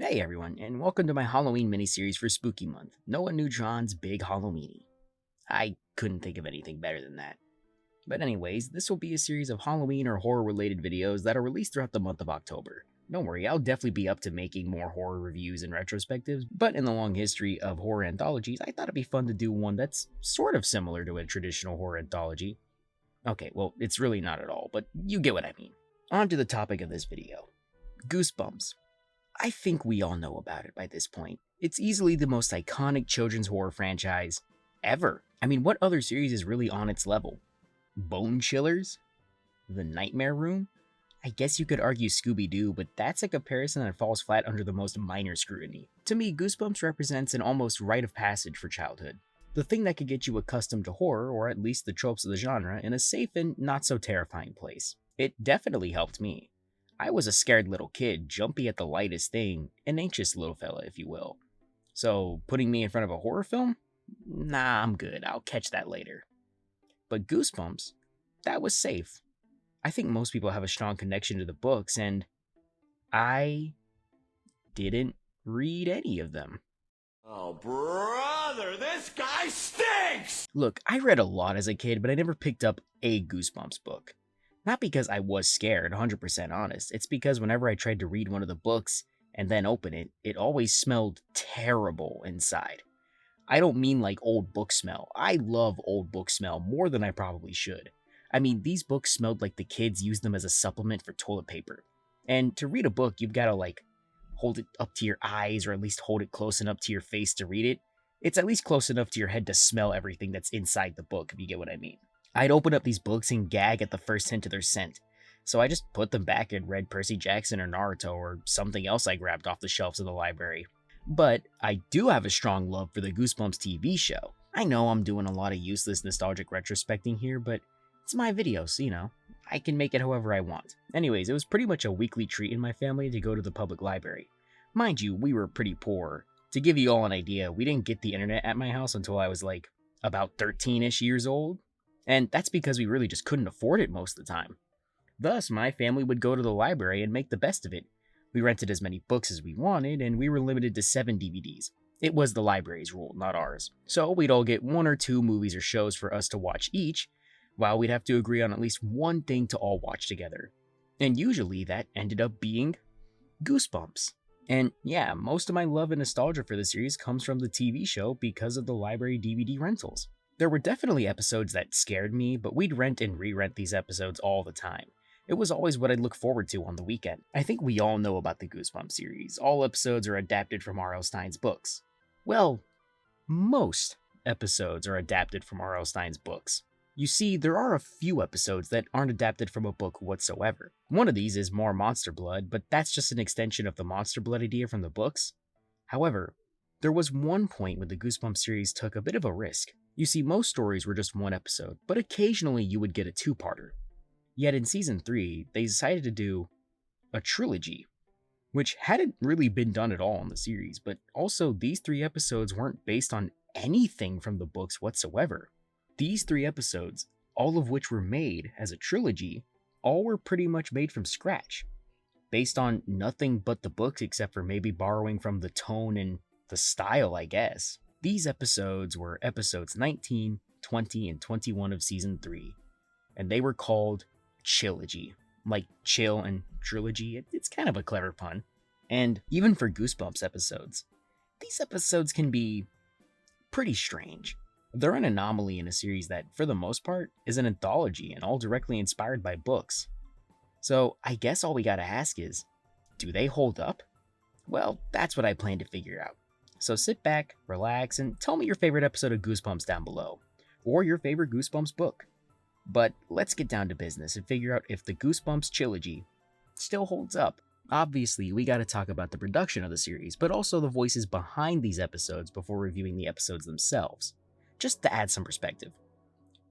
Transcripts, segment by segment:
Hey everyone, and welcome to my Halloween miniseries for Spooky Month, Noah Neutron's Big Halloweeny. I couldn't think of anything better than that. But anyways, this will be a series of Halloween or horror related videos that are released throughout the month of October. Don't worry, I'll definitely be up to making more horror reviews and retrospectives, but in the long history of horror anthologies, I thought it'd be fun to do one that's sort of similar to a traditional horror anthology. Okay, well, it's really not at all, but you get what I mean. On to the topic of this video. Goosebumps. I think we all know about it by this point. It's easily the most iconic children's horror franchise ever. I mean, what other series is really on its level? Bone Chillers? The Nightmare Room? I guess you could argue Scooby-Doo, but that's a comparison that falls flat under the most minor scrutiny. To me, Goosebumps represents an almost rite of passage for childhood. The thing that could get you accustomed to horror, or at least the tropes of the genre, in a safe and not so terrifying place. It definitely helped me. I was a scared little kid, jumpy at the lightest thing, an anxious little fella, if you will. So, putting me in front of a horror film? Nah, I'm good. I'll catch that later. But Goosebumps? That was safe. I think most people have a strong connection to the books, and I didn't read any of them. Oh, brother, this guy stinks! Look, I read a lot as a kid, but I never picked up a Goosebumps book. Not because I was scared, 100% honest. It's because whenever I tried to read one of the books and then open it, it always smelled terrible inside. I don't mean like old book smell. I love old book smell more than I probably should. I mean, these books smelled like the kids used them as a supplement for toilet paper. And to read a book, you've got to hold it up to your eyes or at least hold it close enough to your face to read it. It's at least close enough to your head to smell everything that's inside the book, if you get what I mean. I'd open up these books and gag at the first hint of their scent, so I just put them back and read Percy Jackson or Naruto or something else I grabbed off the shelves of the library. But I do have a strong love for the Goosebumps TV show. I know I'm doing a lot of useless nostalgic retrospecting here, but it's my video, so I can make it however I want. Anyways, it was pretty much a weekly treat in my family to go to the public library. Mind you, we were pretty poor. To give you all an idea, we didn't get the internet at my house until I was about 13-ish years old. And that's because we really just couldn't afford it most of the time. Thus, my family would go to the library and make the best of it. We rented as many books as we wanted, and we were limited to 7 DVDs. It was the library's rule, not ours. So we'd all get 1 or 2 movies or shows for us to watch each, while we'd have to agree on at least one thing to all watch together. And usually that ended up being Goosebumps. And yeah, most of my love and nostalgia for the series comes from the TV show because of the library DVD rentals. There were definitely episodes that scared me, but we'd rent and re-rent these episodes all the time. It was always what I'd look forward to on the weekend. I think we all know about the Goosebumps series. All episodes are adapted from R.L. Stine's books. Well, most episodes are adapted from R.L. Stine's books. You see, there are a few episodes that aren't adapted from a book whatsoever. One of these is More Monster Blood, but that's just an extension of the Monster Blood idea from the books. However, there was one point when the Goosebumps series took a bit of a risk. You see, most stories were just one episode, but occasionally you would get a 2-parter. Yet in season 3, they decided to do a trilogy, which hadn't really been done at all in the series, but also these 3 episodes weren't based on anything from the books whatsoever. These 3 episodes, all of which were made as a trilogy, all were pretty much made from scratch, based on nothing but the books except for maybe borrowing from the tone and the style, I guess. These episodes were episodes 19, 20, and 21 of season 3, and they were called Chilogy, like chill and trilogy. It's kind of a clever pun. And even for Goosebumps episodes, these episodes can be pretty strange. They're an anomaly in a series that, for the most part, is an anthology and all directly inspired by books. So I guess all we gotta ask is, do they hold up? Well, that's what I plan to figure out. So sit back, relax, and tell me your favorite episode of Goosebumps down below, or your favorite Goosebumps book. But let's get down to business and figure out if the Goosebumps trilogy still holds up. Obviously, we gotta talk about the production of the series, but also the voices behind these episodes before reviewing the episodes themselves, just to add some perspective.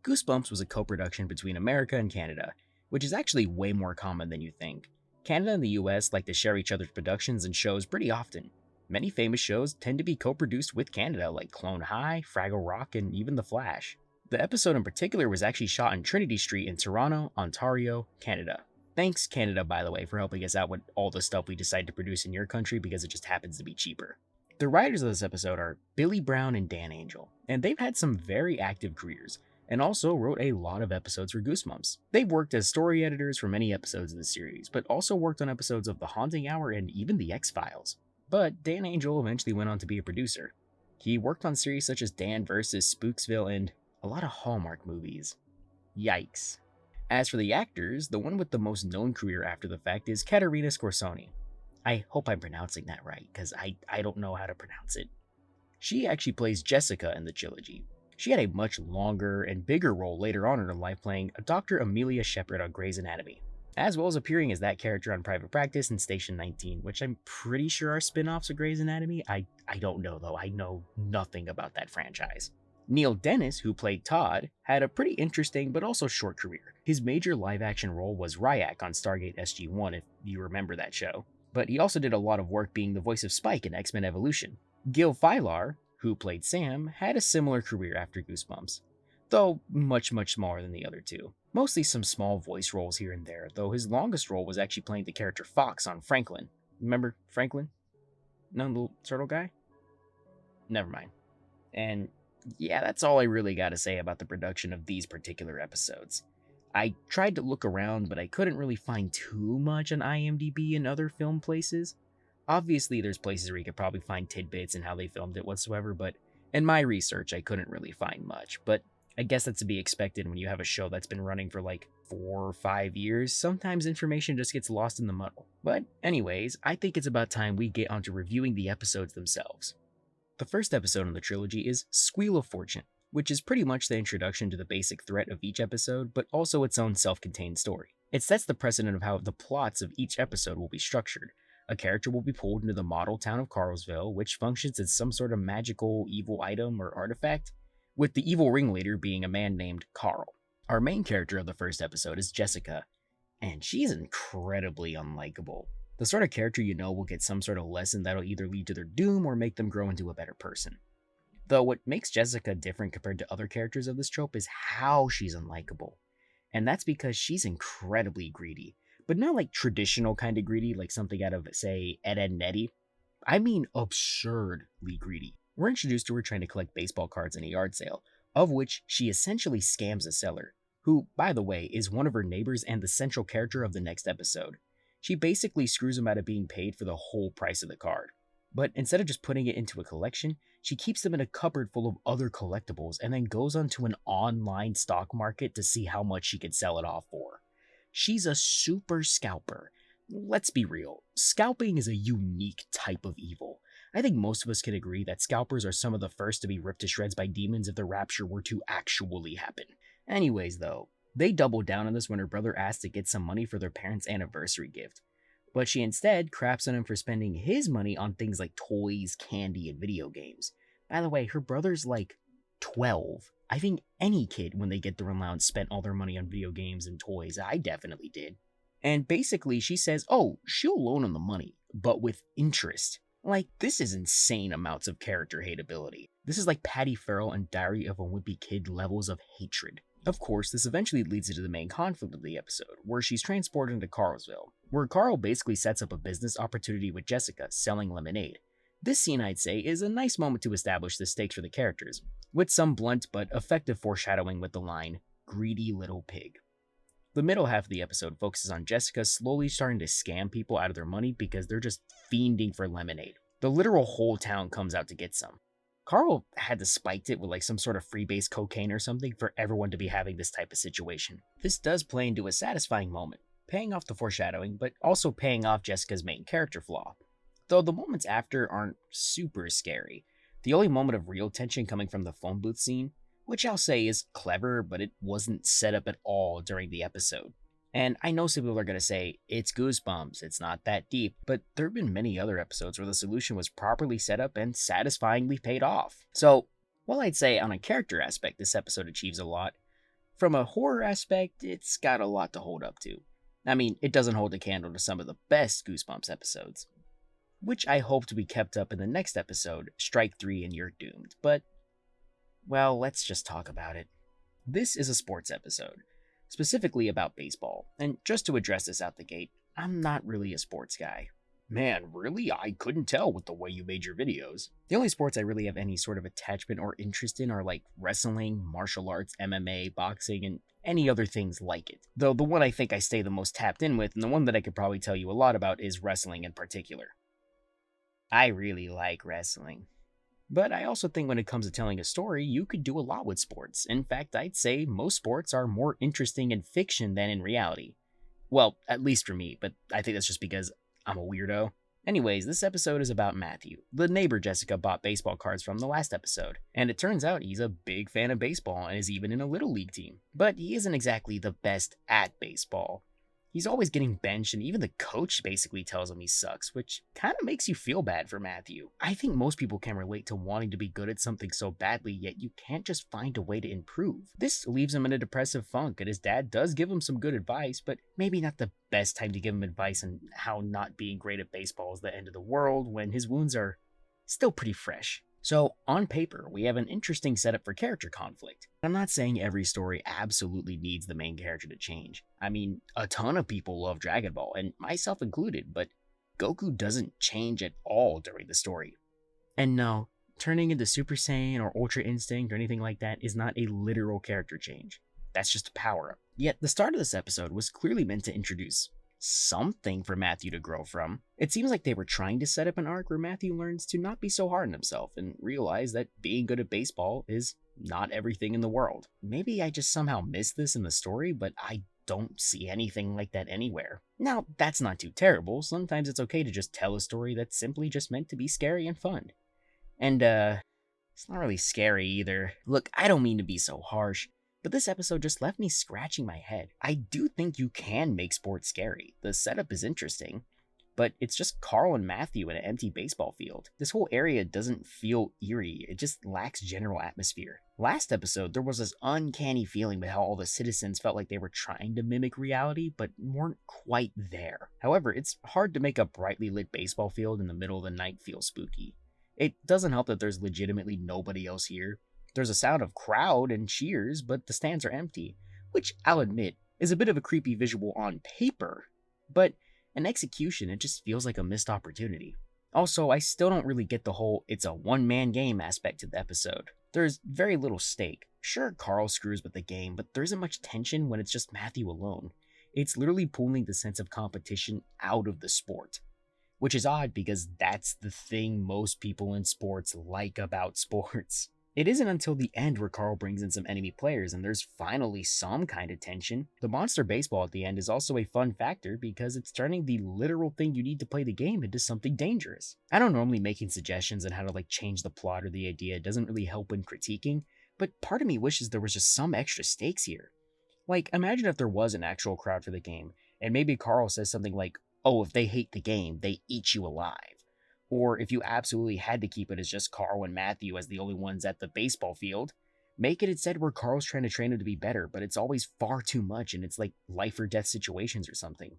Goosebumps was a co-production between America and Canada, which is actually way more common than you think. Canada and the US like to share each other's productions and shows pretty often. Many famous shows tend to be co-produced with Canada, like Clone High, Fraggle Rock, and even The Flash. The episode in particular was actually shot on Trinity Street in Toronto, Ontario, Canada. Thanks, Canada, by the way, for helping us out with all the stuff we decide to produce in your country because it just happens to be cheaper. The writers of this episode are Billy Brown and Dan Angel, and they've had some very active careers, and also wrote a lot of episodes for Goosebumps. They've worked as story editors for many episodes of the series, but also worked on episodes of The Haunting Hour and even The X-Files. But Dan Angel eventually went on to be a producer. He worked on series such as Dan vs. Spooksville and a lot of Hallmark movies. Yikes. As for the actors, the one with the most known career after the fact is Katerina Scorsoni. I hope I'm pronouncing that right, because I don't know how to pronounce it. She actually plays Jessica in the trilogy. She had a much longer and bigger role later on in her life playing Dr. Amelia Shepard on Grey's Anatomy, as well as appearing as that character on Private Practice and Station 19, which I'm pretty sure are spin-offs of Grey's Anatomy. I don't know though, I know nothing about that franchise. Neil Dennis, who played Todd, had a pretty interesting but also short career. His major live-action role was Ryak on Stargate SG-1, if you remember that show. But he also did a lot of work being the voice of Spike in X-Men Evolution. Gil Filar, who played Sam, had a similar career after Goosebumps, though much smaller than the other two. Mostly some small voice roles here and there, though his longest role was actually playing the character Fox on Franklin. Remember Franklin? No, the little turtle guy? Never mind. And yeah, that's all I really got to say about the production of these particular episodes. I tried to look around, but I couldn't really find too much on IMDb and other film places. Obviously, there's places where you could probably find tidbits and how they filmed it whatsoever, but in my research, I couldn't really find much. But I guess that's to be expected when you have a show that's been running for like 4 or 5 years. Sometimes information just gets lost in the muddle. But anyways, I think it's about time we get onto reviewing the episodes themselves. The first episode in the trilogy is Squeal of Fortune, which is pretty much the introduction to the basic threat of each episode, but also its own self-contained story. It sets the precedent of how the plots of each episode will be structured. A character will be pulled into the model town of Carlsville, which functions as some sort of magical evil item or artifact, with the evil ringleader being a man named Carl. Our main character of the first episode is Jessica, and she's incredibly unlikable. The sort of character you know will get some sort of lesson that'll either lead to their doom or make them grow into a better person. Though what makes Jessica different compared to other characters of this trope is how she's unlikable. And that's because she's incredibly greedy. But not like traditional kind of greedy, like something out of, say, Ed, Edd n Eddy. I mean absurdly greedy. We're introduced to her trying to collect baseball cards in a yard sale, of which she essentially scams a seller, who, by the way, is one of her neighbors and the central character of the next episode. She basically screws him out of being paid for the whole price of the card. But instead of just putting it into a collection, she keeps them in a cupboard full of other collectibles and then goes onto an online stock market to see how much she could sell it off for. She's a super scalper. Let's be real, scalping is a unique type of evil. I think most of us can agree that scalpers are some of the first to be ripped to shreds by demons if the rapture were to actually happen. Anyways though, they double down on this when her brother asks to get some money for their parents' anniversary gift. But she instead craps on him for spending his money on things like toys, candy, and video games. By the way, her brother's like 12. I think any kid, when they get their allowance, spent all their money on video games and toys. I definitely did. And basically, she says, oh, she'll loan him the money, but with interest. Like, this is insane amounts of character hateability. This is like Patty Farrell and Diary of a Wimpy Kid levels of hatred. Of course, this eventually leads into the main conflict of the episode, where she's transported to Carlsville, where Carl basically sets up a business opportunity with Jessica, selling lemonade. This scene, I'd say, is a nice moment to establish the stakes for the characters, with some blunt but effective foreshadowing with the line, greedy little pig. The middle half of the episode focuses on Jessica slowly starting to scam people out of their money because they're just fiending for lemonade. The literal whole town comes out to get some. Carl had to spike it with like some sort of freebase cocaine or something for everyone to be having this type of situation. This does play into a satisfying moment, paying off the foreshadowing, but also paying off Jessica's main character flaw. Though the moments after aren't super scary. The only moment of real tension coming from the phone booth scene, which I'll say is clever, but it wasn't set up at all during the episode. And I know some people are going to say, it's Goosebumps, it's not that deep, but there have been many other episodes where the solution was properly set up and satisfyingly paid off. So, while I'd say on a character aspect this episode achieves a lot, from a horror aspect, it's got a lot to hold up to. I mean, it doesn't hold a candle to some of the best Goosebumps episodes, which I hope to be kept up in the next episode, Strike 3 and You're Doomed, but, well, let's just talk about it. This is a sports episode, specifically about baseball. And just to address this out the gate, I'm not really a sports guy. Man, really? I couldn't tell with the way you made your videos. The only sports I really have any sort of attachment or interest in are like wrestling, martial arts, MMA, boxing, and any other things like it. Though the one I think I stay the most tapped in with, and the one that I could probably tell you a lot about, is wrestling in particular. I really like wrestling. But I also think when it comes to telling a story, you could do a lot with sports. In fact, I'd say most sports are more interesting in fiction than in reality. Well, at least for me, but I think that's just because I'm a weirdo. Anyways, this episode is about Matthew, the neighbor Jessica bought baseball cards from the last episode, and it turns out he's a big fan of baseball and is even in a little league team. But he isn't exactly the best at baseball. He's always getting benched, and even the coach basically tells him he sucks, which kind of makes you feel bad for Matthew. I think most people can relate to wanting to be good at something so badly, yet you can't just find a way to improve. This leaves him in a depressive funk, and his dad does give him some good advice, but maybe not the best time to give him advice on how not being great at baseball is the end of the world when his wounds are still pretty fresh. So, on paper, we have an interesting setup for character conflict. I'm not saying every story absolutely needs the main character to change. I mean, a ton of people love Dragon Ball, and myself included, but Goku doesn't change at all during the story. And no, turning into Super Saiyan or Ultra Instinct or anything like that is not a literal character change. That's just a power up. Yet, the start of this episode was clearly meant to introduce something for Matthew to grow from. It seems like they were trying to set up an arc where Matthew learns to not be so hard on himself and realize that being good at baseball is not everything in the world. Maybe I just somehow missed this in the story, but I don't see anything like that anywhere. Now, that's not too terrible. Sometimes it's okay to just tell a story that's simply just meant to be scary and fun. And, it's not really scary either. Look, I don't mean to be so harsh, but this episode just left me scratching my head. I do think you can make sports scary. The setup is interesting, but it's just Carl and Matthew in an empty baseball field. This whole area doesn't feel eerie, it just lacks general atmosphere. Last episode, there was this uncanny feeling about how all the citizens felt like they were trying to mimic reality, but weren't quite there. However, it's hard to make a brightly lit baseball field in the middle of the night feel spooky. It doesn't help that there's legitimately nobody else here. There's a sound of crowd and cheers, but the stands are empty, which I'll admit is a bit of a creepy visual on paper, but in execution it just feels like a missed opportunity. Also, I still don't really get the whole it's a one-man game aspect to the episode. There's very little stake. Sure, Carl screws with the game, but there isn't much tension when it's just Matthew alone. It's literally pulling the sense of competition out of the sport. Which is odd because that's the thing most people in sports like about sports. It isn't until the end where Carl brings in some enemy players and there's finally some kind of tension. The monster baseball at the end is also a fun factor because it's turning the literal thing you need to play the game into something dangerous. I don't normally making suggestions on how to change the plot or the idea. It doesn't really help when critiquing, but part of me wishes there was just some extra stakes here. Imagine if there was an actual crowd for the game, and maybe Carl says something like, oh, if they hate the game, they eat you alive. Or if you absolutely had to keep it as just Carl and Matthew as the only ones at the baseball field, make it instead where Carl's trying to train him to be better, but it's always far too much and it's like life or death situations or something.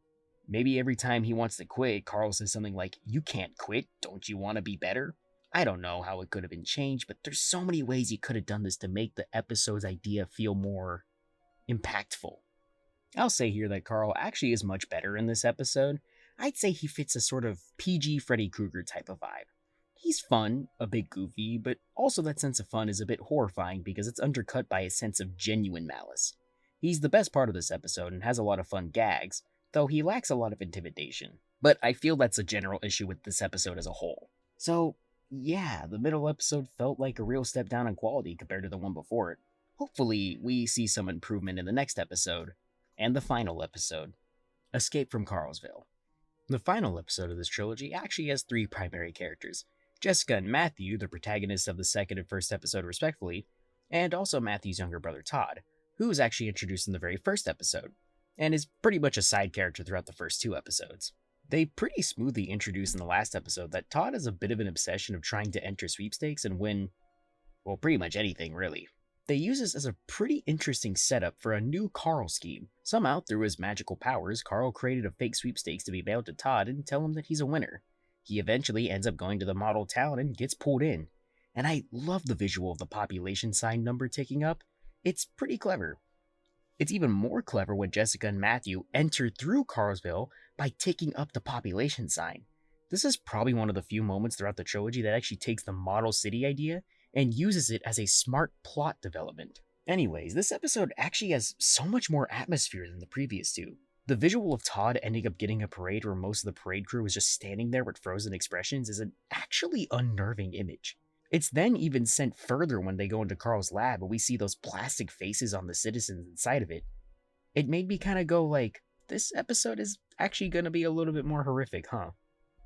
Maybe every time he wants to quit, Carl says something like, you can't quit, don't you want to be better? I don't know how it could have been changed, but there's so many ways you could have done this to make the episode's idea feel more impactful. I'll say here that Carl actually is much better in this episode. I'd say he fits a sort of PG Freddy Krueger type of vibe. He's fun, a bit goofy, but also that sense of fun is a bit horrifying because it's undercut by a sense of genuine malice. He's the best part of this episode and has a lot of fun gags, though he lacks a lot of intimidation. But I feel that's a general issue with this episode as a whole. So, yeah, the middle episode felt like a real step down in quality compared to the one before it. Hopefully, we see some improvement in the next episode, and the final episode, Escape from Carlsville. The final episode of this trilogy actually has three primary characters, Jessica and Matthew, the protagonists of the second and first episode respectively, and also Matthew's younger brother Todd, who was actually introduced in the very first episode, and is pretty much a side character throughout the first two episodes. They pretty smoothly introduced in the last episode that Todd has a bit of an obsession of trying to enter sweepstakes and win, well, pretty much anything really. They use this as a pretty interesting setup for a new Carl scheme. Somehow, through his magical powers, Carl created a fake sweepstakes to be mailed to Todd and tell him that he's a winner. He eventually ends up going to the model town and gets pulled in. And I love the visual of the population sign number ticking up. It's pretty clever. It's even more clever when Jessica and Matthew enter through Carlsville by taking up the population sign. This is probably one of the few moments throughout the trilogy that actually takes the model city idea and uses it as a smart plot development. Anyways, this episode actually has so much more atmosphere than the previous two. The visual of Todd ending up getting a parade where most of the parade crew is just standing there with frozen expressions is an actually unnerving image. It's then even sent further when they go into Carl's lab and we see those plastic faces on the citizens inside of it. It made me kind of go like, this episode is actually going to be a little bit more horrific, huh?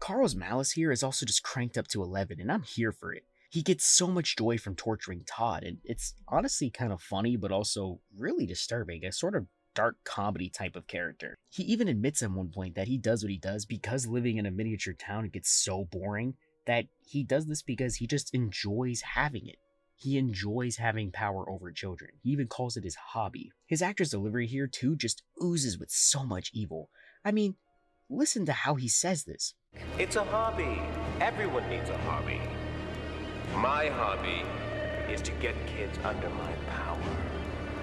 Carl's malice here is also just cranked up to 11 and I'm here for it. He gets so much joy from torturing Todd, and it's honestly kind of funny but also really disturbing, a sort of dark comedy type of character. He even admits at one point that he does what he does because living in a miniature town gets so boring that he does this because he just enjoys having it. He enjoys having power over children. He even calls it his hobby. His actor's delivery here too just oozes with so much evil. I mean, listen to how he says this. It's a hobby. Everyone needs a hobby. My hobby is to get kids under my power.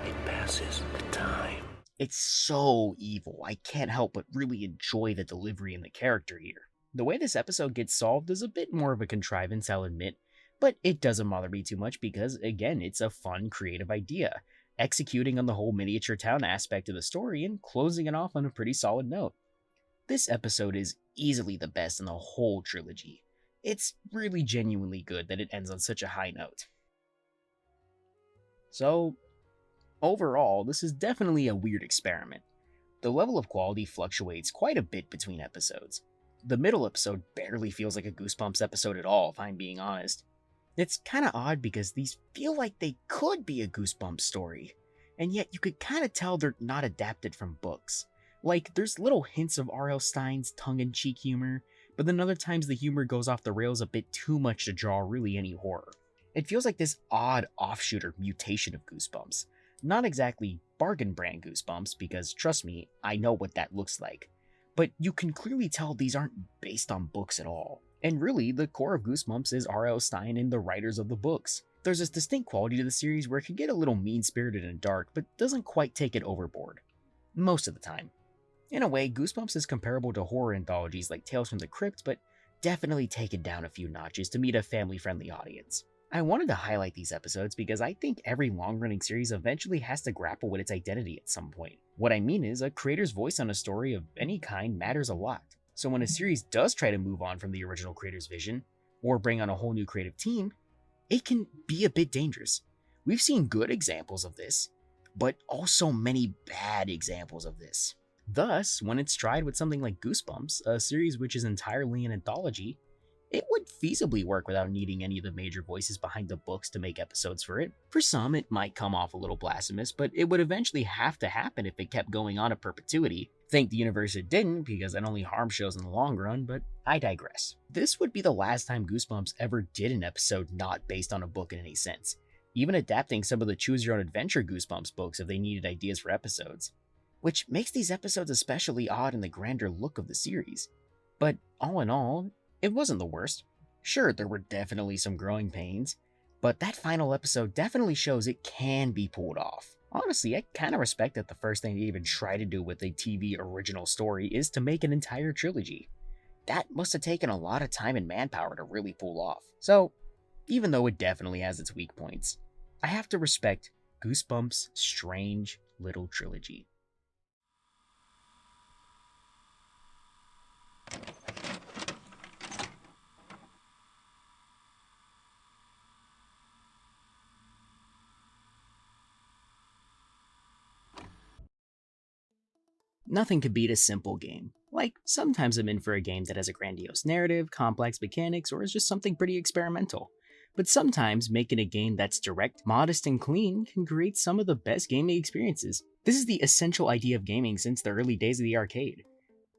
It passes the time. It's so evil. I can't help but really enjoy the delivery and the character here. The way this episode gets solved is a bit more of a contrivance, I'll admit, but it doesn't bother me too much because, again, it's a fun, creative idea, executing on the whole miniature town aspect of the story and closing it off on a pretty solid note. This episode is easily the best in the whole trilogy. It's really genuinely good that it ends on such a high note. So, overall, this is definitely a weird experiment. The level of quality fluctuates quite a bit between episodes. The middle episode barely feels like a Goosebumps episode at all, if I'm being honest. It's kinda odd because these feel like they could be a Goosebumps story, and yet you could kinda tell they're not adapted from books. Like, there's little hints of R.L. Stine's tongue-in-cheek humor, but then other times the humor goes off the rails a bit too much to draw really any horror. It feels like this odd offshoot or mutation of Goosebumps. Not exactly bargain brand Goosebumps, because trust me, I know what that looks like. But you can clearly tell these aren't based on books at all. And really, the core of Goosebumps is R.L. Stine and the writers of the books. There's this distinct quality to the series where it can get a little mean-spirited and dark, but doesn't quite take it overboard. Most of the time. In a way, Goosebumps is comparable to horror anthologies like Tales from the Crypt, but definitely taken down a few notches to meet a family-friendly audience. I wanted to highlight these episodes because I think every long-running series eventually has to grapple with its identity at some point. What I mean is, a creator's voice on a story of any kind matters a lot. So when a series does try to move on from the original creator's vision, or bring on a whole new creative team, it can be a bit dangerous. We've seen good examples of this, but also many bad examples of this. Thus, when it's tried with something like Goosebumps, a series which is entirely an anthology, it would feasibly work without needing any of the major voices behind the books to make episodes for it. For some, it might come off a little blasphemous, but it would eventually have to happen if it kept going on in perpetuity. Thank the universe it didn't, because that only harms shows in the long run, but I digress. This would be the last time Goosebumps ever did an episode not based on a book in any sense, even adapting some of the Choose Your Own Adventure Goosebumps books if they needed ideas for episodes. Which makes these episodes especially odd in the grander look of the series. But all in all, it wasn't the worst. Sure, there were definitely some growing pains, but that final episode definitely shows it can be pulled off. Honestly, I kinda respect that the first thing they even try to do with a TV original story is to make an entire trilogy. That must have taken a lot of time and manpower to really pull off. So, even though it definitely has its weak points, I have to respect Goosebumps' strange little trilogy. Nothing could beat a simple game. Like, sometimes I'm in for a game that has a grandiose narrative, complex mechanics, or is just something pretty experimental. But sometimes making a game that's direct, modest, and clean can create some of the best gaming experiences. This is the essential idea of gaming since the early days of the arcade.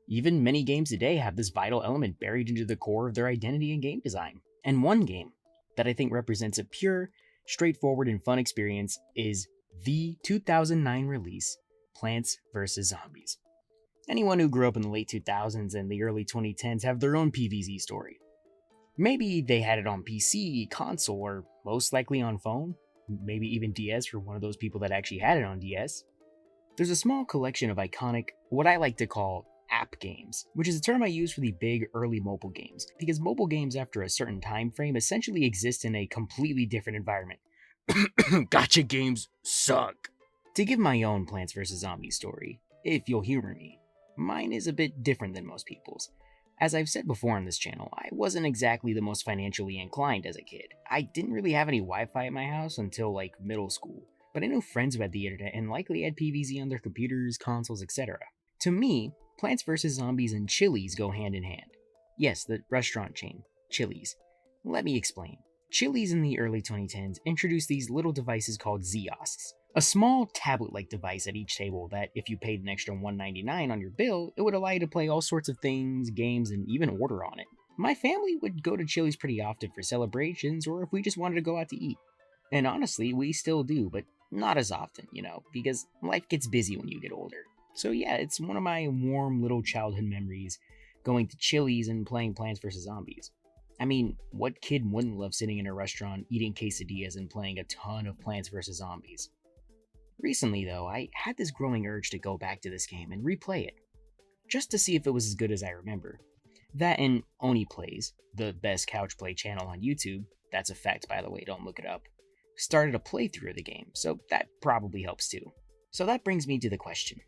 Even many games today have this vital element buried into the core of their identity and game design. And one game that I think represents a pure, straightforward, and fun experience is the 2009 release, Plants vs. Zombies. Anyone who grew up in the late 2000s and the early 2010s have their own PvZ story. Maybe they had it on PC, console, or most likely on phone, maybe even DS for one of those people that actually had it on DS. There's a small collection of iconic, what I like to call app games, which is a term I use for the big early mobile games, because mobile games after a certain time frame essentially exist in a completely different environment. Gotcha games suck. To give my own Plants vs. Zombies story, if you'll humor me, mine is a bit different than most people's. As I've said before on this channel, I wasn't exactly the most financially inclined as a kid. I didn't really have any Wi-Fi at my house until like middle school, but I knew friends who had the internet and likely had PVZ on their computers, consoles, etc. To me, Plants vs. Zombies and Chili's go hand in hand. Yes, the restaurant chain, Chili's. Let me explain. Chili's in the early 2010s introduced these little devices called Ziosks, a small tablet-like device at each table that, if you paid an extra $1.99 on your bill, it would allow you to play all sorts of things, games, and even order on it. My family would go to Chili's pretty often for celebrations or if we just wanted to go out to eat. And honestly, we still do, but not as often, because life gets busy when you get older. So yeah, it's one of my warm little childhood memories, going to Chili's and playing Plants vs. Zombies. I mean, what kid wouldn't love sitting in a restaurant, eating quesadillas, and playing a ton of Plants vs. Zombies? Recently, though, I had this growing urge to go back to this game and replay it, just to see if it was as good as I remember. That and Oni Plays, the best couch play channel on YouTube, that's a fact by the way, don't look it up, started a playthrough of the game, so that probably helps too. So that brings me to the question.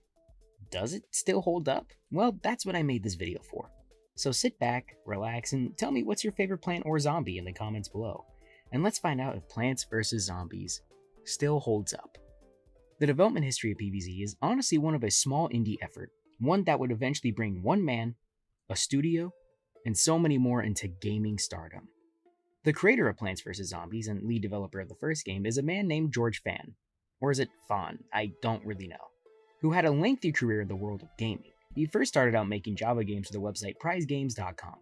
Does it still hold up? Well, that's what I made this video for. So sit back, relax, and tell me what's your favorite plant or zombie in the comments below. And let's find out if Plants vs. Zombies still holds up. The development history of PvZ is honestly one of a small indie effort, one that would eventually bring one man, a studio, and so many more into gaming stardom. The creator of Plants vs. Zombies and lead developer of the first game is a man named George Fan, or is it Fan? I don't really know, who had a lengthy career in the world of gaming. He first started out making Java games for the website prizegames.com,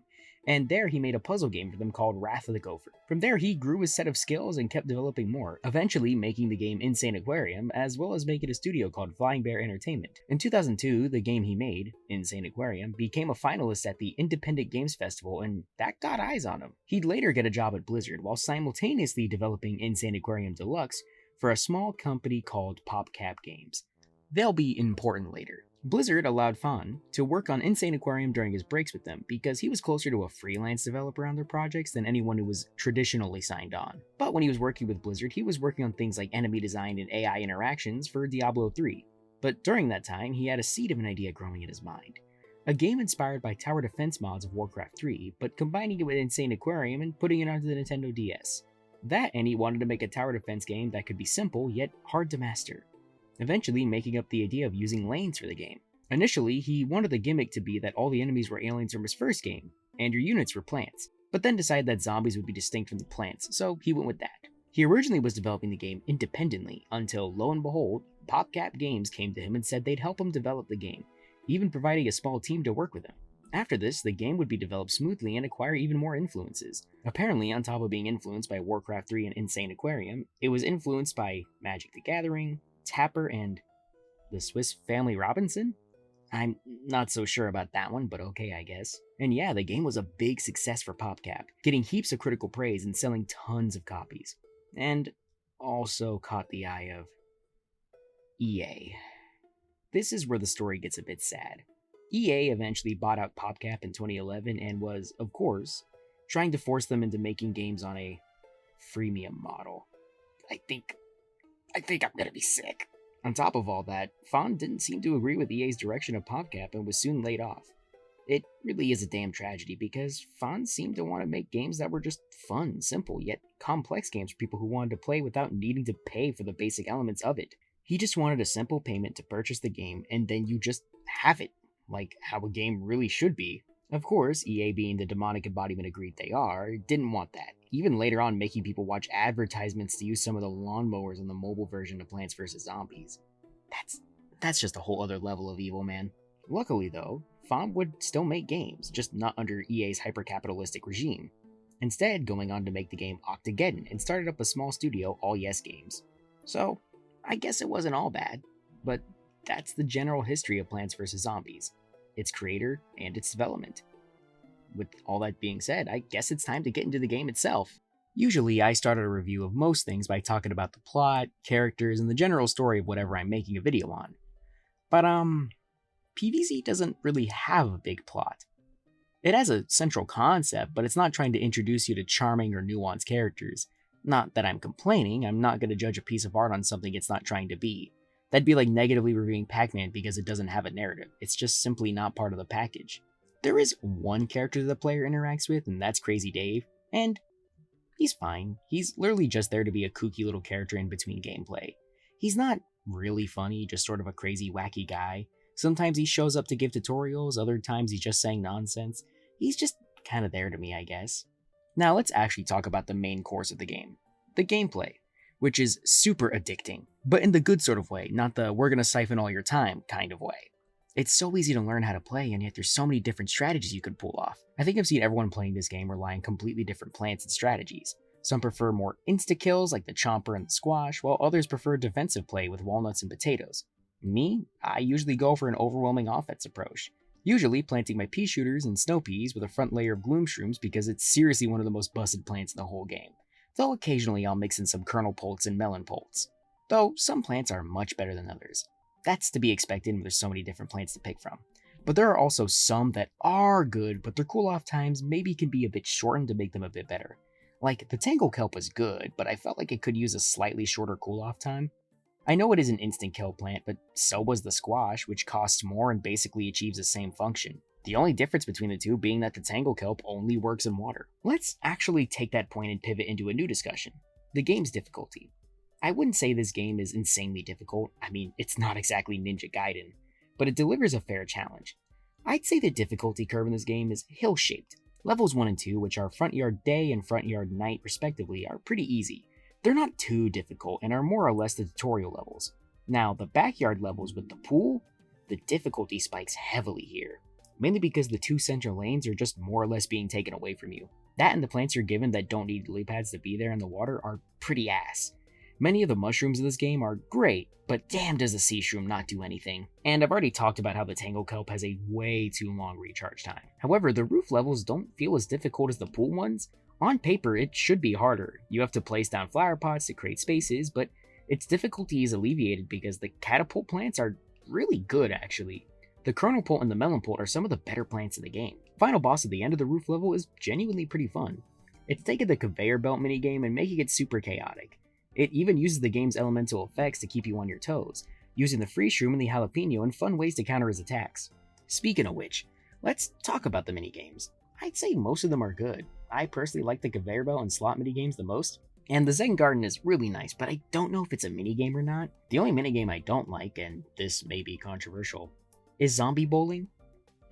and there he made a puzzle game for them called Wrath of the Gopher. From there he grew his set of skills and kept developing more, eventually making the game Insane Aquarium, as well as making a studio called Flying Bear Entertainment. In 2002, the game he made, Insane Aquarium, became a finalist at the Independent Games Festival, and that got eyes on him. He'd later get a job at Blizzard, while simultaneously developing Insane Aquarium Deluxe for a small company called PopCap Games. They'll be important later. Blizzard allowed Fan to work on Insane Aquarium during his breaks with them because he was closer to a freelance developer on their projects than anyone who was traditionally signed on. But when he was working with Blizzard, he was working on things like enemy design and AI interactions for Diablo 3. But during that time, he had a seed of an idea growing in his mind. A game inspired by tower defense mods of Warcraft 3, but combining it with Insane Aquarium and putting it onto the Nintendo DS. That, and he wanted to make a tower defense game that could be simple yet hard to master, eventually making up the idea of using lanes for the game. Initially, he wanted the gimmick to be that all the enemies were aliens from his first game, and your units were plants, but then decided that zombies would be distinct from the plants, so he went with that. He originally was developing the game independently until, lo and behold, PopCap Games came to him and said they'd help him develop the game, even providing a small team to work with him. After this, the game would be developed smoothly and acquire even more influences. Apparently, on top of being influenced by Warcraft 3 and Insane Aquarium, it was influenced by Magic the Gathering, Tapper, and the Swiss Family Robinson? I'm not so sure about that one, but okay, I guess. And yeah, the game was a big success for PopCap, getting heaps of critical praise and selling tons of copies. And also caught the eye of EA. This is where the story gets a bit sad. EA eventually bought out PopCap in 2011 and was, of course, trying to force them into making games on a freemium model. I think I'm gonna be sick. On top of all that, Fan didn't seem to agree with EA's direction of PopCap and was soon laid off. It really is a damn tragedy because Fan seemed to want to make games that were just fun, simple, yet complex games for people who wanted to play without needing to pay for the basic elements of it. He just wanted a simple payment to purchase the game and then you just have it, like how a game really should be. Of course, EA being the demonic embodiment of greed they are, didn't want that, even later on making people watch advertisements to use some of the lawnmowers in the mobile version of Plants vs. Zombies. That's just a whole other level of evil, man. Luckily though, Fan would still make games, just not under EA's hyper-capitalistic regime, instead going on to make the game Octageddon and started up a small studio, All Yes Games. So, I guess it wasn't all bad, but that's the general history of Plants vs. Zombies, its creator and its development. With all that being said, I guess it's time to get into the game itself. Usually, I start a review of most things by talking about the plot, characters, and the general story of whatever I'm making a video on. But PvZ doesn't really have a big plot. It has a central concept, but it's not trying to introduce you to charming or nuanced characters. Not that I'm complaining, I'm not going to judge a piece of art on something it's not trying to be. That'd be like negatively reviewing Pac-Man because it doesn't have a narrative. It's just simply not part of the package. There is one character the player interacts with, and that's Crazy Dave, and he's fine. He's literally just there to be a kooky little character in between gameplay. He's not really funny, just sort of a crazy, wacky guy. Sometimes he shows up to give tutorials, other times he's just saying nonsense. He's just kind of there to me, I guess. Now let's actually talk about the main course of the game, the gameplay, which is super addicting, but in the good sort of way, not the we're gonna siphon all your time kind of way. It's so easy to learn how to play, and yet there's so many different strategies you could pull off. I think I've seen everyone playing this game rely on completely different plants and strategies. Some prefer more insta-kills like the chomper and the squash, while others prefer defensive play with walnuts and potatoes. Me, I usually go for an overwhelming offense approach. Usually planting my pea shooters and snow peas with a front layer of gloom shrooms because it's seriously one of the most busted plants in the whole game. Though occasionally I'll mix in some kernel polts and melon polts. Though some plants are much better than others. That's to be expected when there's so many different plants to pick from. But there are also some that are good, but their cool off times maybe can be a bit shortened to make them a bit better. Like, the Tangle Kelp was good, but I felt like it could use a slightly shorter cool off time. I know it is an instant kill plant, but so was the squash, which costs more and basically achieves the same function. The only difference between the two being that the Tangle Kelp only works in water. Let's actually take that point and pivot into a new discussion. The game's difficulty. I wouldn't say this game is insanely difficult. I mean, it's not exactly Ninja Gaiden, but it delivers a fair challenge. I'd say the difficulty curve in this game is hill-shaped. Levels 1 and 2, which are Front Yard Day and Front Yard Night respectively, are pretty easy. They're not too difficult and are more or less the tutorial levels. Now, the backyard levels with the pool, the difficulty spikes heavily here, mainly because the two central lanes are just more or less being taken away from you. That and the plants you're given that don't need lily pads to be there in the water are pretty ass. Many of the mushrooms in this game are great, but damn does the sea shroom not do anything. And I've already talked about how the Tangle Kelp has a way too long recharge time. However, the roof levels don't feel as difficult as the pool ones. On paper, it should be harder. You have to place down flower pots to create spaces, but its difficulty is alleviated because the catapult plants are really good actually. The kernel pult and the melon pult are some of the better plants in the game. Final boss at the end of the roof level is genuinely pretty fun. It's taking the conveyor belt minigame and making it super chaotic. It even uses the game's elemental effects to keep you on your toes, using the freeze shroom and the jalapeno in fun ways to counter his attacks. Speaking of which, let's talk about the minigames. I'd say most of them are good. I personally like the conveyor belt and slot minigames the most, and the Zen Garden is really nice, but I don't know if it's a minigame or not. The only minigame I don't like, and this may be controversial, is zombie bowling.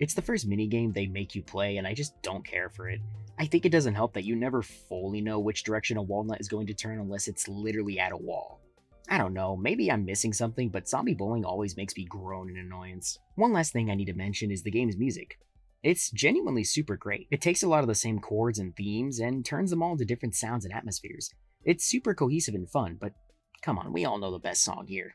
It's the first minigame they make you play, and I just don't care for it. I think it doesn't help that you never fully know which direction a walnut is going to turn unless it's literally at a wall. I don't know, maybe I'm missing something, but zombie bowling always makes me groan in annoyance. One last thing I need to mention is the game's music. It's genuinely super great. It takes a lot of the same chords and themes and turns them all into different sounds and atmospheres. It's super cohesive and fun, but come on, we all know the best song here.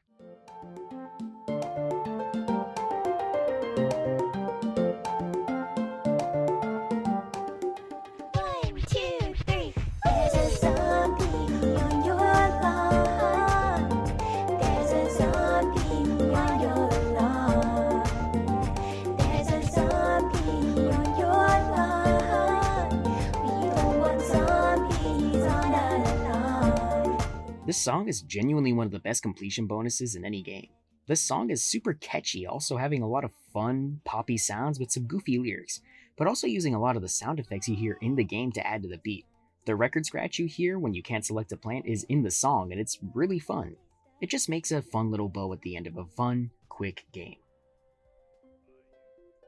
This song is genuinely one of the best completion bonuses in any game. This song is super catchy, also having a lot of fun, poppy sounds with some goofy lyrics, but also using a lot of the sound effects you hear in the game to add to the beat. The record scratch you hear when you can't select a plant is in the song, and it's really fun. It just makes a fun little bow at the end of a fun, quick game.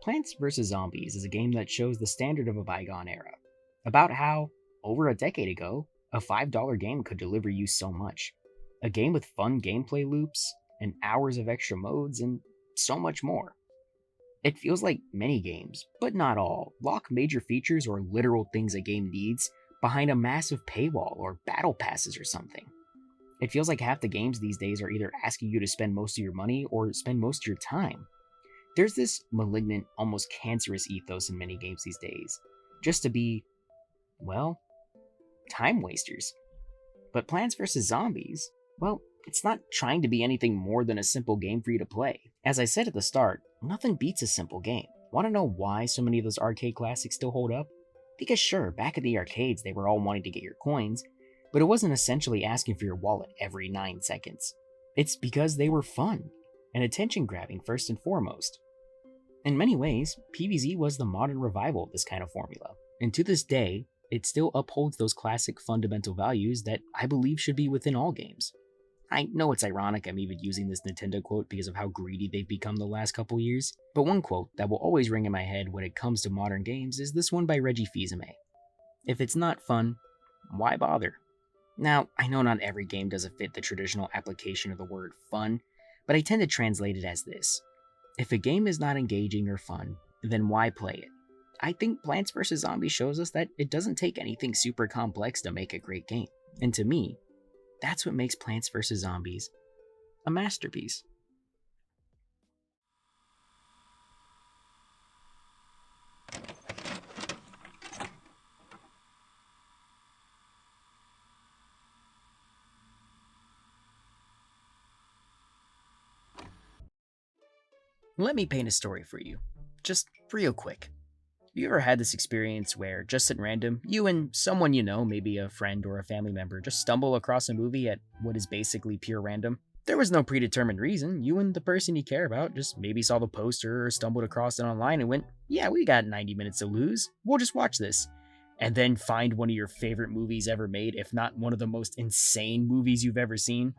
Plants vs. Zombies is a game that shows the standard of a bygone era, about how, over a decade ago, a $5 game could deliver you so much. A game with fun gameplay loops, and hours of extra modes, and so much more. It feels like many games, but not all, lock major features or literal things a game needs behind a massive paywall or battle passes or something. It feels like half the games these days are either asking you to spend most of your money or spend most of your time. There's this malignant, almost cancerous ethos in many games these days, just to be, well, time wasters. But Plants vs. Zombies, well, It's not trying to be anything more than a simple game for you to play. As I said at the start, nothing beats a simple game. Want to know why so many of those arcade classics still hold up? Because sure, back at the arcades they were all wanting to get your coins, but it wasn't essentially asking for your wallet every 9 seconds. It's because they were fun, and attention grabbing first and foremost. In many ways, PvZ was the modern revival of this kind of formula, and to this day, it still upholds those classic fundamental values that I believe should be within all games. I know it's ironic I'm even using this Nintendo quote because of how greedy they've become the last couple years, but one quote that will always ring in my head when it comes to modern games is this one by Reggie Fils-Aimé. If it's not fun, why bother? Now, I know not every game doesn't fit the traditional application of the word fun, but I tend to translate it as this. If a game is not engaging or fun, then why play it? I think Plants vs. Zombies shows us that it doesn't take anything super complex to make a great game. And to me, that's what makes Plants vs. Zombies a masterpiece. Let me paint a story for you, just real quick. Have you ever had this experience where, just at random, you and someone you know, maybe a friend or a family member, just stumble across a movie at what is basically pure random? There was no predetermined reason. You and the person you care about just maybe saw the poster or stumbled across it online and went, yeah, we got 90 minutes to lose. We'll just watch this. And then find one of your favorite movies ever made, if not one of the most insane movies you've ever seen.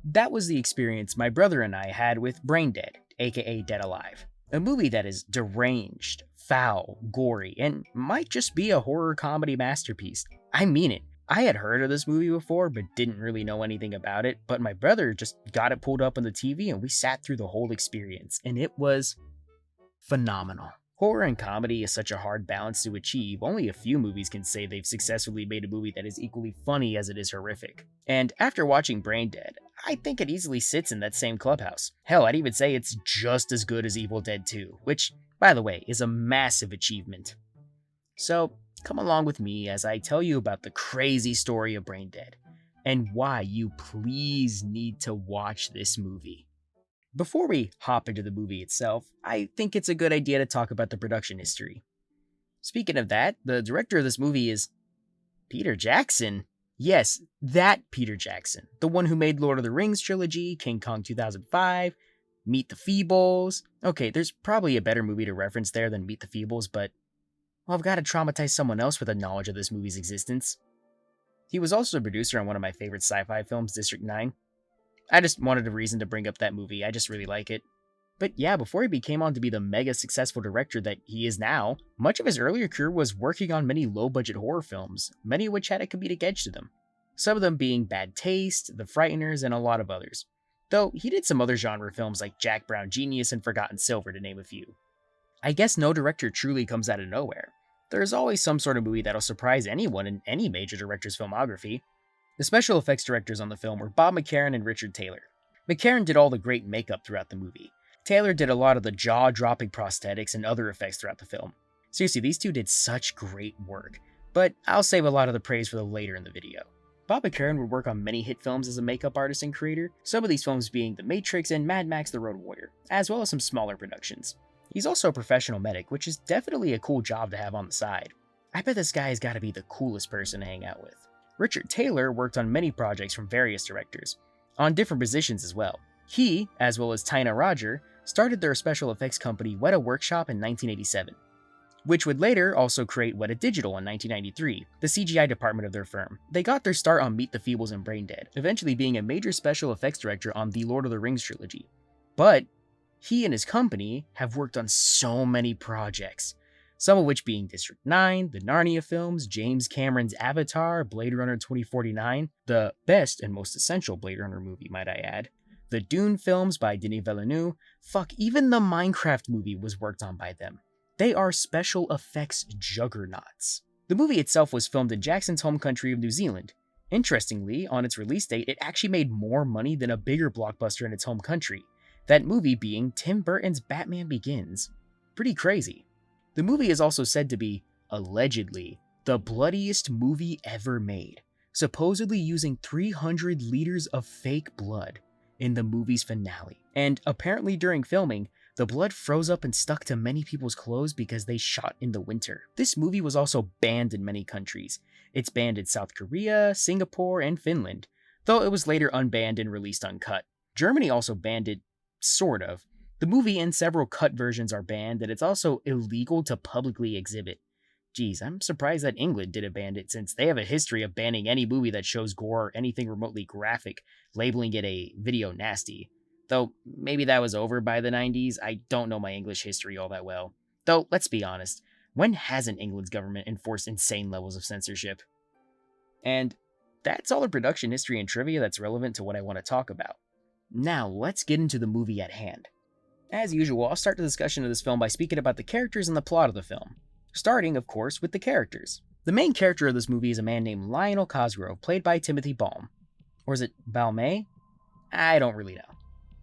That was the experience my brother and I had with Brain Dead, aka Dead Alive. A movie that is deranged, foul, gory, and might just be a horror comedy masterpiece. I mean it. I had heard of this movie before, but didn't really know anything about it, but my brother just got it pulled up on the TV and we sat through the whole experience, and it was phenomenal. Horror and comedy is such a hard balance to achieve, only a few movies can say they've successfully made a movie that is equally funny as it is horrific. And after watching Brain Dead, I think it easily sits in that same clubhouse. Hell, I'd even say it's just as good as Evil Dead 2, which, by the way, is a massive achievement. So, come along with me as I tell you about the crazy story of Brain Dead, and why you please need to watch this movie. Before we hop into the movie itself, I think it's a good idea to talk about the production history. Speaking of that, the director of this movie is Peter Jackson. Yes, that Peter Jackson, the one who made Lord of the Rings trilogy, King Kong 2005, Meet the Feebles. Okay, there's probably a better movie to reference there than Meet the Feebles, but well, I've got to traumatize someone else with a knowledge of this movie's existence. He was also a producer on one of my favorite sci-fi films, District 9. I just wanted a reason to bring up that movie, I just really like it. But yeah, before he became on to be the mega successful director that he is now, much of his earlier career was working on many low-budget horror films, many of which had a comedic edge to them. Some of them being Bad Taste, The Frighteners, and a lot of others. Though he did some other genre films like Jack Brown Genius and Forgotten Silver, to name a few. I guess no director truly comes out of nowhere. There's always some sort of movie that'll surprise anyone in any major director's filmography. The special effects directors on the film were Bob McCarran and Richard Taylor. McCarran did all the great makeup throughout the movie. Taylor did a lot of the jaw-dropping prosthetics and other effects throughout the film. Seriously, these two did such great work, but I'll save a lot of the praise for the later in the video. Bob McCarran would work on many hit films as a makeup artist and creator, some of these films being The Matrix and Mad Max The Road Warrior, as well as some smaller productions. He's also a professional medic, which is definitely a cool job to have on the side. I bet this guy has got to be the coolest person to hang out with. Richard Taylor worked on many projects from various directors, on different positions as well. He, as well as Tina Roger, started their special effects company Weta Workshop in 1987, which would later also create Weta Digital in 1993, the CGI department of their firm. They got their start on Meet the Feebles and Brain Dead, eventually being a major special effects director on the Lord of the Rings trilogy. But he and his company have worked on so many projects, some of which being District 9, the Narnia films, James Cameron's Avatar, Blade Runner 2049, the best and most essential Blade Runner movie, might I add, the Dune films by Denis Villeneuve, even the Minecraft movie was worked on by them. They are special effects juggernauts. The movie itself was filmed in Jackson's home country of New Zealand. Interestingly, on its release date, it actually made more money than a bigger blockbuster in its home country, that movie being Tim Burton's Batman Begins. Pretty crazy. The movie is also said to be, allegedly, the bloodiest movie ever made, supposedly using 300 liters of fake blood in the movie's finale. And apparently during filming, the blood froze up and stuck to many people's clothes because they shot in the winter. This movie was also banned in many countries. It's banned in South Korea, Singapore, and Finland, though it was later unbanned and released uncut. Germany also banned it, sort of. The movie and several cut versions are banned, and it's also illegal to publicly exhibit. Geez, I'm surprised that England didn't ban it, since they have a history of banning any movie that shows gore or anything remotely graphic, labeling it a video nasty. Though, maybe that was over by the 90s, I don't know my English history all that well. Though, let's be honest, when hasn't England's government enforced insane levels of censorship? And that's all the production history and trivia that's relevant to what I want to talk about. Now, let's get into the movie at hand. As usual, I'll start the discussion of this film by speaking about the characters and the plot of the film. Starting, of course, with the characters. The main character of this movie is a man named Lionel Cosgrove, played by Timothy Balm. Or is it Balmain? I don't really know.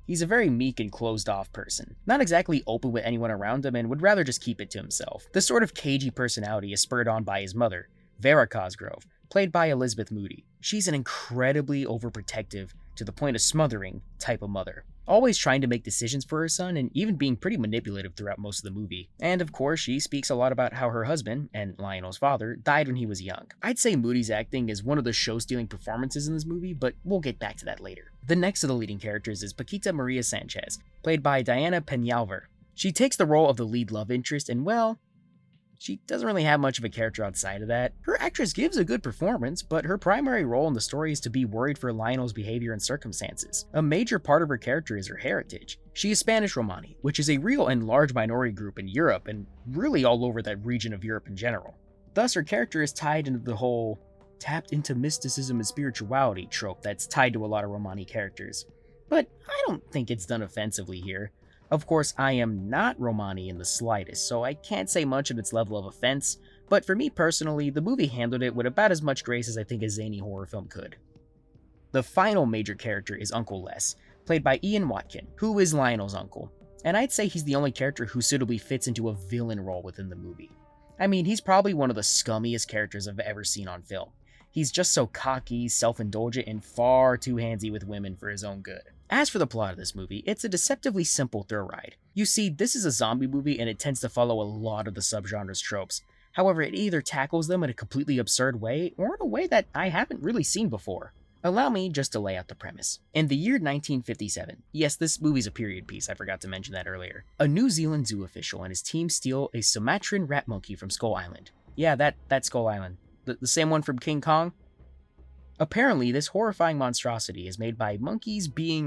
He's a very meek and closed-off person, not exactly open with anyone around him and would rather just keep it to himself. This sort of cagey personality is spurred on by his mother, Vera Cosgrove, played by Elizabeth Moody. She's an incredibly overprotective, to the point of smothering, type of mother, always trying to make decisions for her son and even being pretty manipulative throughout most of the movie. And of course, she speaks a lot about how her husband, and Lionel's father, died when he was young. I'd say Moody's acting is one of the show-stealing performances in this movie, but we'll get back to that later. The next of the leading characters is Paquita Maria Sanchez, played by Diana Peñalver. She takes the role of the lead love interest, and well, she doesn't really have much of a character outside of that. Her actress gives a good performance, but her primary role in the story is to be worried for Lionel's behavior and circumstances. A major part of her character is her heritage. She is Spanish Romani, which is a real and large minority group in Europe, and really all over that region of Europe in general. Thus, her character is tied into the whole tapped into mysticism and spirituality trope that's tied to a lot of Romani characters. But I don't think it's done offensively here. Of course, I am not Romani in the slightest, so I can't say much of its level of offense, but for me personally, the movie handled it with about as much grace as I think a zany horror film could. The final major character is Uncle Les, played by Ian Watkin, who is Lionel's uncle, and I'd say he's the only character who suitably fits into a villain role within the movie. I mean, he's probably one of the scummiest characters I've ever seen on film. He's just so cocky, self-indulgent, and far too handsy with women for his own good. As for the plot of this movie, it's a deceptively simple thrill ride. You see, this is a zombie movie and it tends to follow a lot of the subgenre's tropes. However, it either tackles them in a completely absurd way or in a way that I haven't really seen before. Allow me just to lay out the premise. In the year 1957, yes, this movie's a period piece, I forgot to mention that earlier, a New Zealand zoo official and his team steal a Sumatran rat monkey from Skull Island. Yeah, that Skull Island. The same one from King Kong? Apparently, this horrifying monstrosity is made by monkeys being,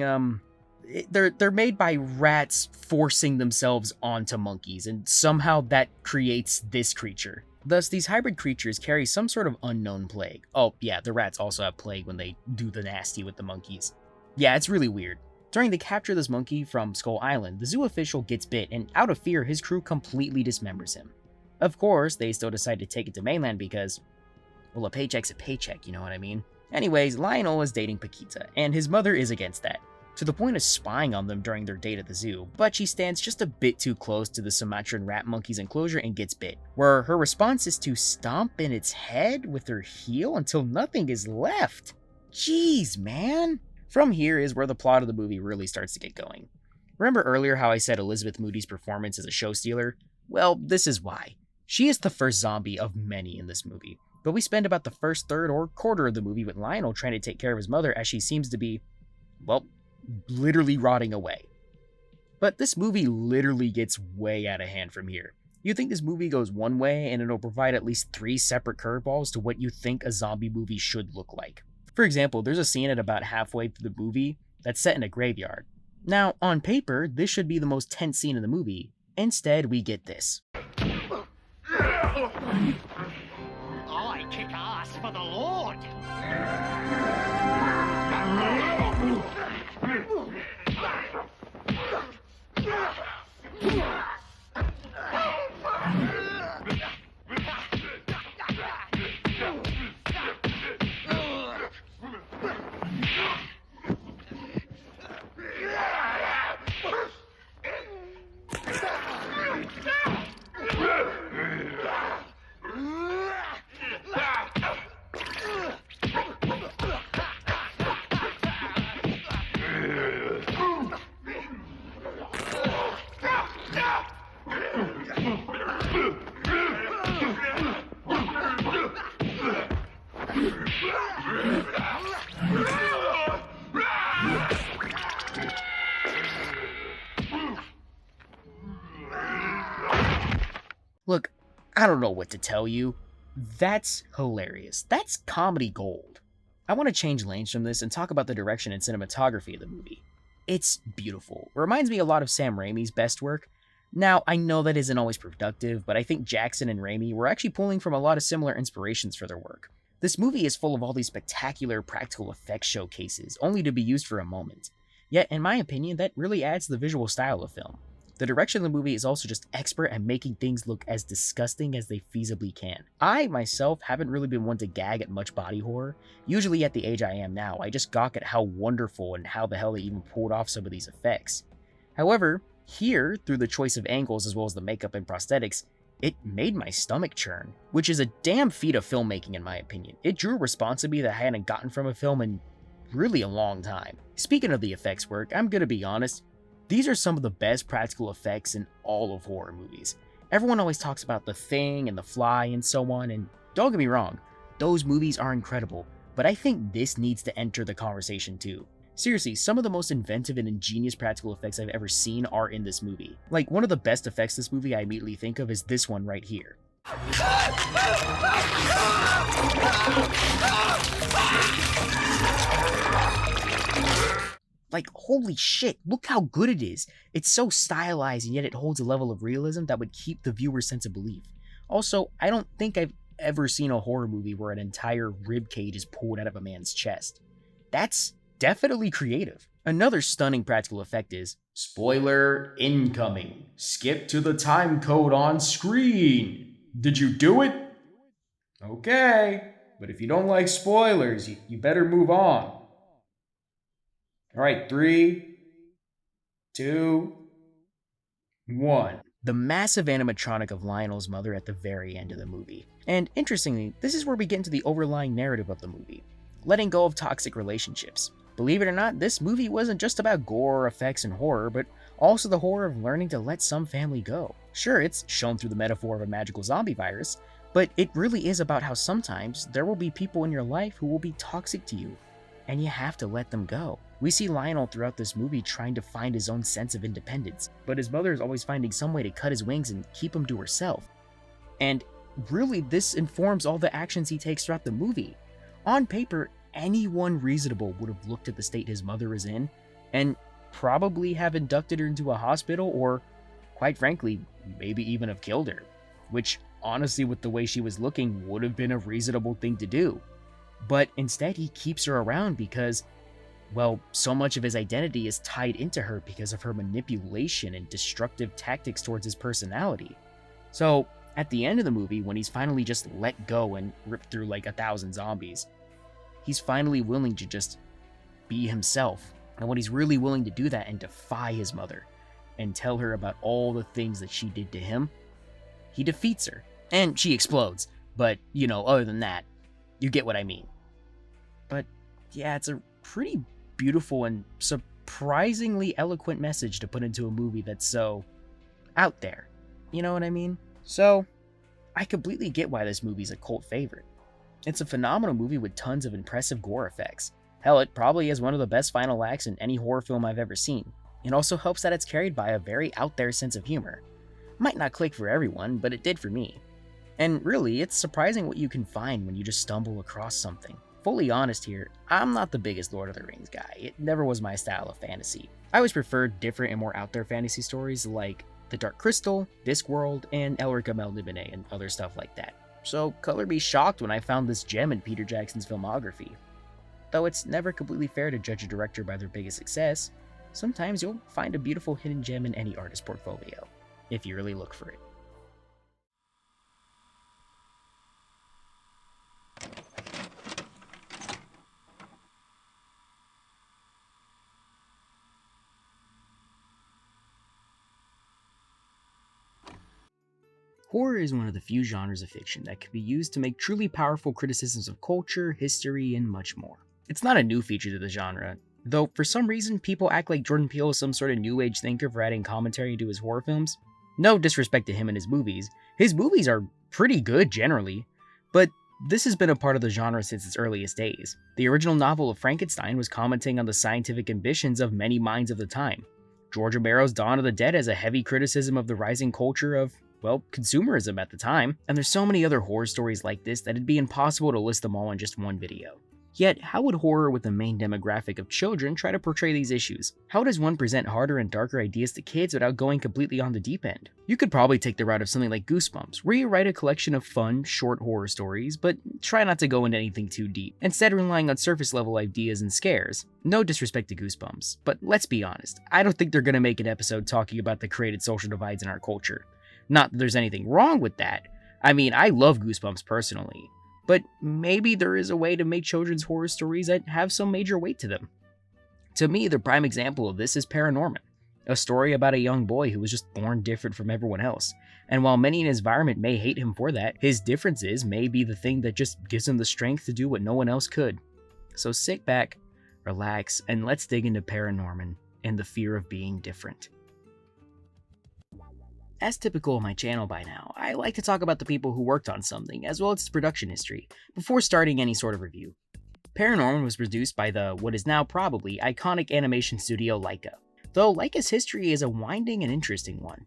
they're made by rats forcing themselves onto monkeys, and somehow that creates this creature. Thus, these hybrid creatures carry some sort of unknown plague. Oh, yeah, the rats also have plague when they do the nasty with the monkeys. Yeah, it's really weird. During the capture of this monkey from Skull Island, the zoo official gets bit, and out of fear, his crew completely dismembers him. Of course, they still decide to take it to mainland because, well, a paycheck's a paycheck, you know what I mean? Anyways, Lionel is dating Paquita, and his mother is against that, to the point of spying on them during their date at the zoo, but she stands just a bit too close to the Sumatran rat monkey's enclosure and gets bit, where her response is to stomp in its head with her heel until nothing is left. Jeez, man! From here is where the plot of the movie really starts to get going. Remember earlier how I said Elizabeth Moody's performance is a show stealer? Well, this is why. She is the first zombie of many in this movie. But we spend about the first third or quarter of the movie with Lionel trying to take care of his mother as she seems to be, well, literally rotting away. But this movie literally gets way out of hand from here. You'd think this movie goes one way and it'll provide at least 3 separate curveballs to what you think a zombie movie should look like. For example, there's a scene at about halfway through the movie that's set in a graveyard. Now, on paper, this should be the most tense scene in the movie. Instead, we get this. I kick ass for the Lord! Look, I don't know what to tell you. That's hilarious. That's comedy gold. I want to change lanes from this and talk about the direction and cinematography of the movie. It's beautiful. It reminds me a lot of Sam Raimi's best work. Now, I know that isn't always productive, but I think Jackson and Raimi were actually pulling from a lot of similar inspirations for their work. This movie is full of all these spectacular practical effects showcases, only to be used for a moment. Yet, in my opinion, that really adds to the visual style of film. The direction of the movie is also just expert at making things look as disgusting as they feasibly can. I, myself, haven't really been one to gag at much body horror. Usually at the age I am now, I just gawk at how wonderful and how the hell they even pulled off some of these effects. However, here, through the choice of angles as well as the makeup and prosthetics, it made my stomach churn, which is a damn feat of filmmaking in my opinion. It drew a response to me that I hadn't gotten from a film in really a long time. Speaking of the effects work, I'm gonna be honest, these are some of the best practical effects in all of horror movies. Everyone always talks about The Thing and The Fly and so on, and don't get me wrong, those movies are incredible, but I think this needs to enter the conversation too. Seriously, some of the most inventive and ingenious practical effects I've ever seen are in this movie. Like, one of the best effects in this movie I immediately think of is this one right here. Like, holy shit, look how good it is. It's so stylized and yet it holds a level of realism that would keep the viewer's sense of belief. Also, I don't think I've ever seen a horror movie where an entire rib cage is pulled out of a man's chest. That's definitely creative. Another stunning practical effect is, spoiler incoming. Skip to the time code on screen. Did you do it? Okay, but if you don't like spoilers, you better move on. All right, 3, 2, 1. The massive animatronic of Lionel's mother at the very end of the movie. And interestingly, this is where we get into the overlying narrative of the movie, letting go of toxic relationships. Believe it or not, this movie wasn't just about gore, effects, and horror, but also the horror of learning to let some family go. Sure, it's shown through the metaphor of a magical zombie virus, but it really is about how sometimes there will be people in your life who will be toxic to you, and you have to let them go. We see Lionel throughout this movie trying to find his own sense of independence, but his mother is always finding some way to cut his wings and keep him to herself. And really, this informs all the actions he takes throughout the movie. On paper, anyone reasonable would have looked at the state his mother is in and probably have inducted her into a hospital or, quite frankly, maybe even have killed her, which honestly, with the way she was looking, would have been a reasonable thing to do. But instead, he keeps her around because, well, so much of his identity is tied into her because of her manipulation and destructive tactics towards his personality. So, at the end of the movie, when he's finally just let go and ripped through like 1,000 zombies, he's finally willing to just be himself. And when he's really willing to do that and defy his mother and tell her about all the things that she did to him, he defeats her. And she explodes. But, you know, other than that, you get what I mean. But yeah, it's a pretty beautiful and surprisingly eloquent message to put into a movie that's so out there. You know what I mean? So, I completely get why this movie's a cult favorite. It's a phenomenal movie with tons of impressive gore effects. Hell, it probably is one of the best final acts in any horror film I've ever seen. It also helps that it's carried by a very out there sense of humor. Might not click for everyone, but it did for me. And really, it's surprising what you can find when you just stumble across something. Fully honest here, I'm not the biggest Lord of the Rings guy. It never was my style of fantasy. I always preferred different and more out there fantasy stories like The Dark Crystal, Discworld, and Elric of Melniboné and other stuff like that. So color be shocked when I found this gem in Peter Jackson's filmography. Though it's never completely fair to judge a director by their biggest success, sometimes you'll find a beautiful hidden gem in any artist's portfolio, if you really look for it. Horror is one of the few genres of fiction that can be used to make truly powerful criticisms of culture, history, and much more. It's not a new feature to the genre, though for some reason people act like Jordan Peele is some sort of new age thinker for adding commentary into his horror films. No disrespect to him and his movies are pretty good generally, but this has been a part of the genre since its earliest days. The original novel of Frankenstein was commenting on the scientific ambitions of many minds of the time. George Romero's Dawn of the Dead has a heavy criticism of the rising culture of well, consumerism at the time, and there's so many other horror stories like this that it'd be impossible to list them all in just one video. Yet, how would horror with the main demographic of children try to portray these issues? How does one present harder and darker ideas to kids without going completely on the deep end? You could probably take the route of something like Goosebumps, where you write a collection of fun, short horror stories, but try not to go into anything too deep, instead relying on surface level ideas and scares. No disrespect to Goosebumps, but let's be honest, I don't think they're gonna make an episode talking about the created social divides in our culture. Not that there's anything wrong with that. I mean, I love Goosebumps personally. But maybe there is a way to make children's horror stories that have some major weight to them. To me, the prime example of this is Paranorman, a story about a young boy who was just born different from everyone else. And while many in his environment may hate him for that, his differences may be the thing that just gives him the strength to do what no one else could. So sit back, relax, and let's dig into Paranorman and the fear of being different. As typical of my channel by now, I like to talk about the people who worked on something, as well as its production history, before starting any sort of review. Paranorman was produced by the, what is now probably, iconic animation studio Laika, though Laika's history is a winding and interesting one.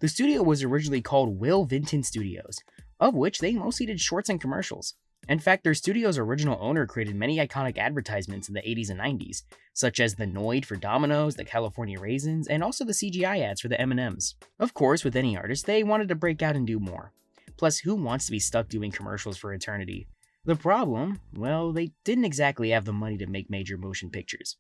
The studio was originally called Will Vinton Studios, of which they mostly did shorts and commercials. In fact, their studio's original owner created many iconic advertisements in the 80s and 90s, such as the Noid for Domino's, the California Raisins, and also the CGI ads for the M&Ms. Of course, with any artist, they wanted to break out and do more. Plus, who wants to be stuck doing commercials for eternity? The problem? Well, they didn't exactly have the money to make major motion pictures.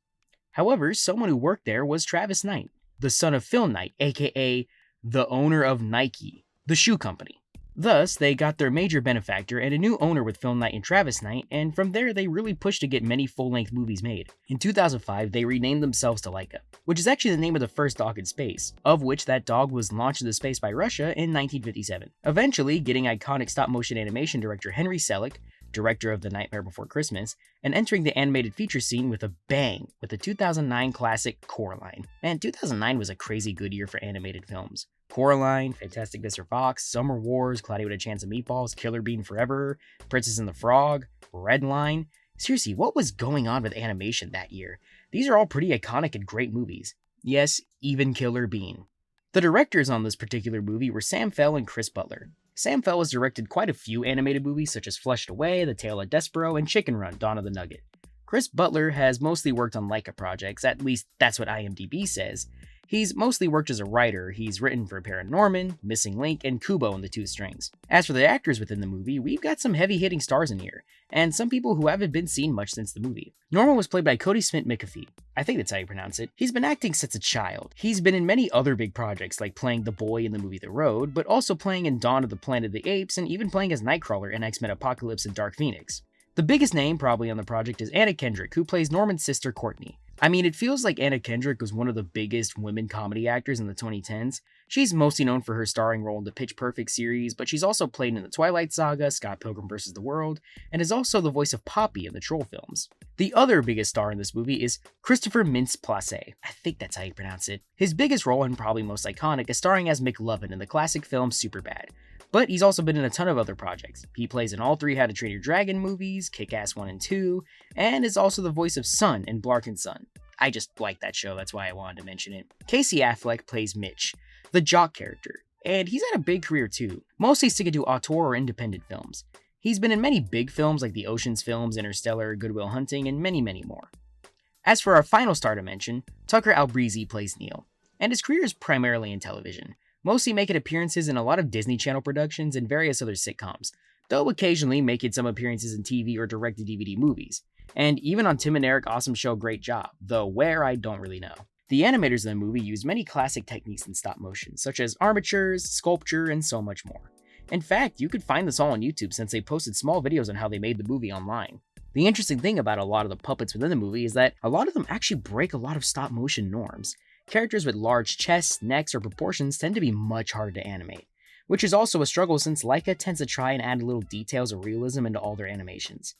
However, someone who worked there was Travis Knight, the son of Phil Knight, aka the owner of Nike, the shoe company. Thus, they got their major benefactor and a new owner with Phil Knight and Travis Knight, and from there they really pushed to get many full-length movies made. In 2005, they renamed themselves to Laika, which is actually the name of the first dog in space, of which that dog was launched into space by Russia in 1957. Eventually, getting iconic stop-motion animation director Henry Selick, director of The Nightmare Before Christmas, and entering the animated feature scene with a bang with the 2009 classic Coraline. Man, 2009 was a crazy good year for animated films. Coraline, Fantastic Mr. Fox, Summer Wars, Cloudy with a Chance of Meatballs, Killer Bean Forever, Princess and the Frog, Redline. Seriously, what was going on with animation that year? These are all pretty iconic and great movies. Yes, even Killer Bean. The directors on this particular movie were Sam Fell and Chris Butler. Sam Fell has directed quite a few animated movies such as Flushed Away, The Tale of Despero, and Chicken Run, Dawn of the Nugget. Chris Butler has mostly worked on Laika projects, at least that's what IMDb says. He's mostly worked as a writer. He's written for Paranorman, Missing Link, and Kubo and the Two Strings. As for the actors within the movie, we've got some heavy-hitting stars in here, and some people who haven't been seen much since the movie. Norman was played by Cody Smith McAfee. I think that's how you pronounce it. He's been acting since a child. He's been in many other big projects, like playing the boy in the movie The Road, but also playing in Dawn of the Planet of the Apes, and even playing as Nightcrawler in X-Men Apocalypse and Dark Phoenix. The biggest name probably on the project is Anna Kendrick, who plays Norman's sister Courtney. I mean, it feels like Anna Kendrick was one of the biggest women comedy actors in the 2010s. She's mostly known for her starring role in the Pitch Perfect series, but she's also played in the Twilight Saga, Scott Pilgrim vs. the World, and is also the voice of Poppy in the Troll films. The other biggest star in this movie is Christopher Mintz-Plasse. I think that's how you pronounce it. His biggest role, and probably most iconic, is starring as McLovin in the classic film Superbad. But he's also been in a ton of other projects. He plays in all three How to Train Your Dragon movies, Kick-Ass 1 and 2, and is also the voice of Sun in Blark and Son. I just like that show, that's why I wanted to mention it. Casey Affleck plays Mitch, the jock character, and he's had a big career too, mostly sticking to auteur or independent films. He's been in many big films like the Ocean's films, Interstellar, Good Will Hunting, and many, many more. As for our final star to mention, Tucker Albrizi plays Neil, and his career is primarily in television, mostly making appearances in a lot of Disney Channel productions and various other sitcoms, though occasionally making some appearances in TV or direct-to-DVD movies. And even on Tim and Eric Awesome Show Great Job, though where I don't really know. The animators in the movie use many classic techniques in stop motion, such as armatures, sculpture, and so much more. In fact, you could find this all on YouTube since they posted small videos on how they made the movie online. The interesting thing about a lot of the puppets within the movie is that a lot of them actually break a lot of stop motion norms. Characters with large chests, necks, or proportions tend to be much harder to animate, which is also a struggle since Laika tends to try and add little details of realism into all their animations.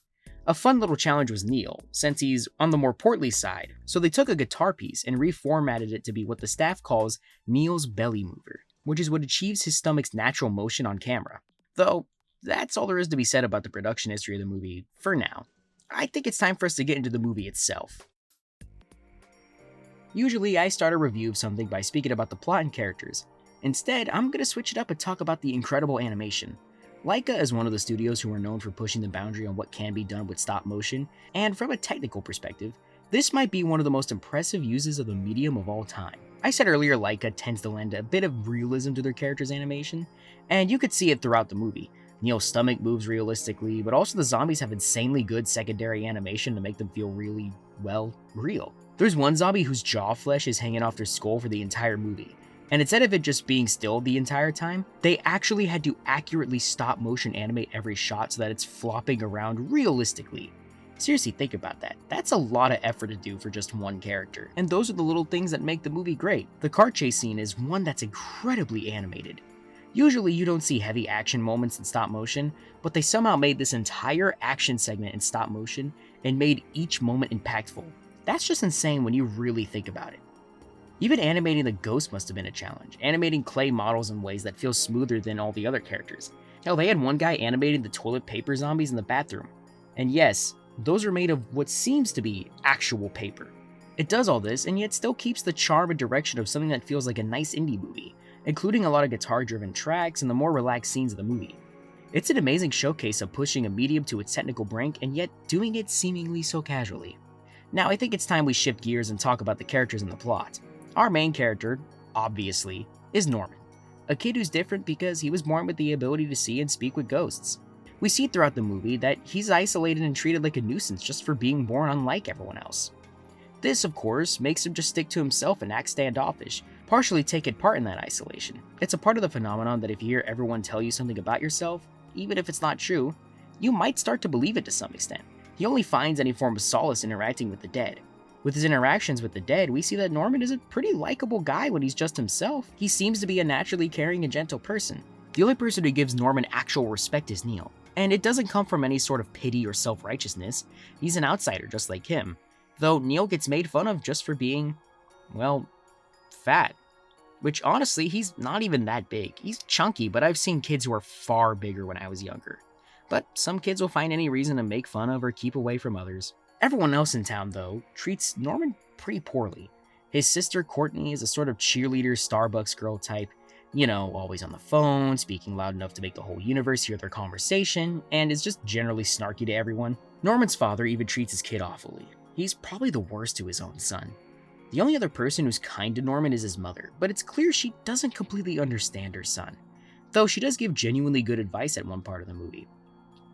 A fun little challenge was Neil, since he's on the more portly side, so they took a guitar piece and reformatted it to be what the staff calls Neil's belly mover, which is what achieves his stomach's natural motion on camera. Though, that's all there is to be said about the production history of the movie, for now. I think it's time for us to get into the movie itself. Usually, I start a review of something by speaking about the plot and characters, Instead, I'm going to switch it up and talk about the incredible animation. Laika is one of the studios who are known for pushing the boundary on what can be done with stop motion, and from a technical perspective, this might be one of the most impressive uses of the medium of all time. I said earlier Laika tends to lend a bit of realism to their characters' animation, and you could see it throughout the movie. Neil's stomach moves realistically, but also the zombies have insanely good secondary animation to make them feel really, well, real. There's one zombie whose jaw flesh is hanging off their skull for the entire movie, and instead of it just being still the entire time, they actually had to accurately stop motion animate every shot so that it's flopping around realistically. Seriously, think about that. That's a lot of effort to do for just one character, and those are the little things that make the movie great. The car chase scene is one that's incredibly animated. Usually you don't see heavy action moments in stop motion, but they somehow made this entire action segment in stop motion and made each moment impactful. That's just insane when you really think about it. Even animating the ghost must have been a challenge, animating clay models in ways that feel smoother than all the other characters. Hell, they had one guy animating the toilet paper zombies in the bathroom. And yes, those are made of what seems to be actual paper. It does all this and yet still keeps the charm and direction of something that feels like a nice indie movie, including a lot of guitar-driven tracks and the more relaxed scenes of the movie. It's an amazing showcase of pushing a medium to its technical brink and yet doing it seemingly so casually. Now I think it's time we shift gears and talk about the characters and the plot. Our main character, obviously, is Norman, a kid who's different because he was born with the ability to see and speak with ghosts. We see throughout the movie that he's isolated and treated like a nuisance just for being born unlike everyone else. This, of course, makes him just stick to himself and act standoffish, partially taking part in that isolation. It's a part of the phenomenon that if you hear everyone tell you something about yourself, even if it's not true, you might start to believe it to some extent. He only finds any form of solace interacting with the dead. With his interactions with the dead, we see that Norman is a pretty likable guy when he's just himself. He seems to be a naturally caring and gentle person. The only person who gives Norman actual respect is Neil, and it doesn't come from any sort of pity or self-righteousness. He's an outsider just like him, though Neil gets made fun of just for being, well, fat. Which honestly, he's not even that big. He's chunky, but I've seen kids who are far bigger when I was younger. But some kids will find any reason to make fun of or keep away from others. Everyone else in town, though, treats Norman pretty poorly. His sister Courtney is a sort of cheerleader Starbucks girl type, you know, always on the phone, speaking loud enough to make the whole universe hear their conversation, and is just generally snarky to everyone. Norman's father even treats his kid awfully. He's probably the worst to his own son. The only other person who's kind to Norman is his mother, but it's clear she doesn't completely understand her son, though she does give genuinely good advice at one part of the movie.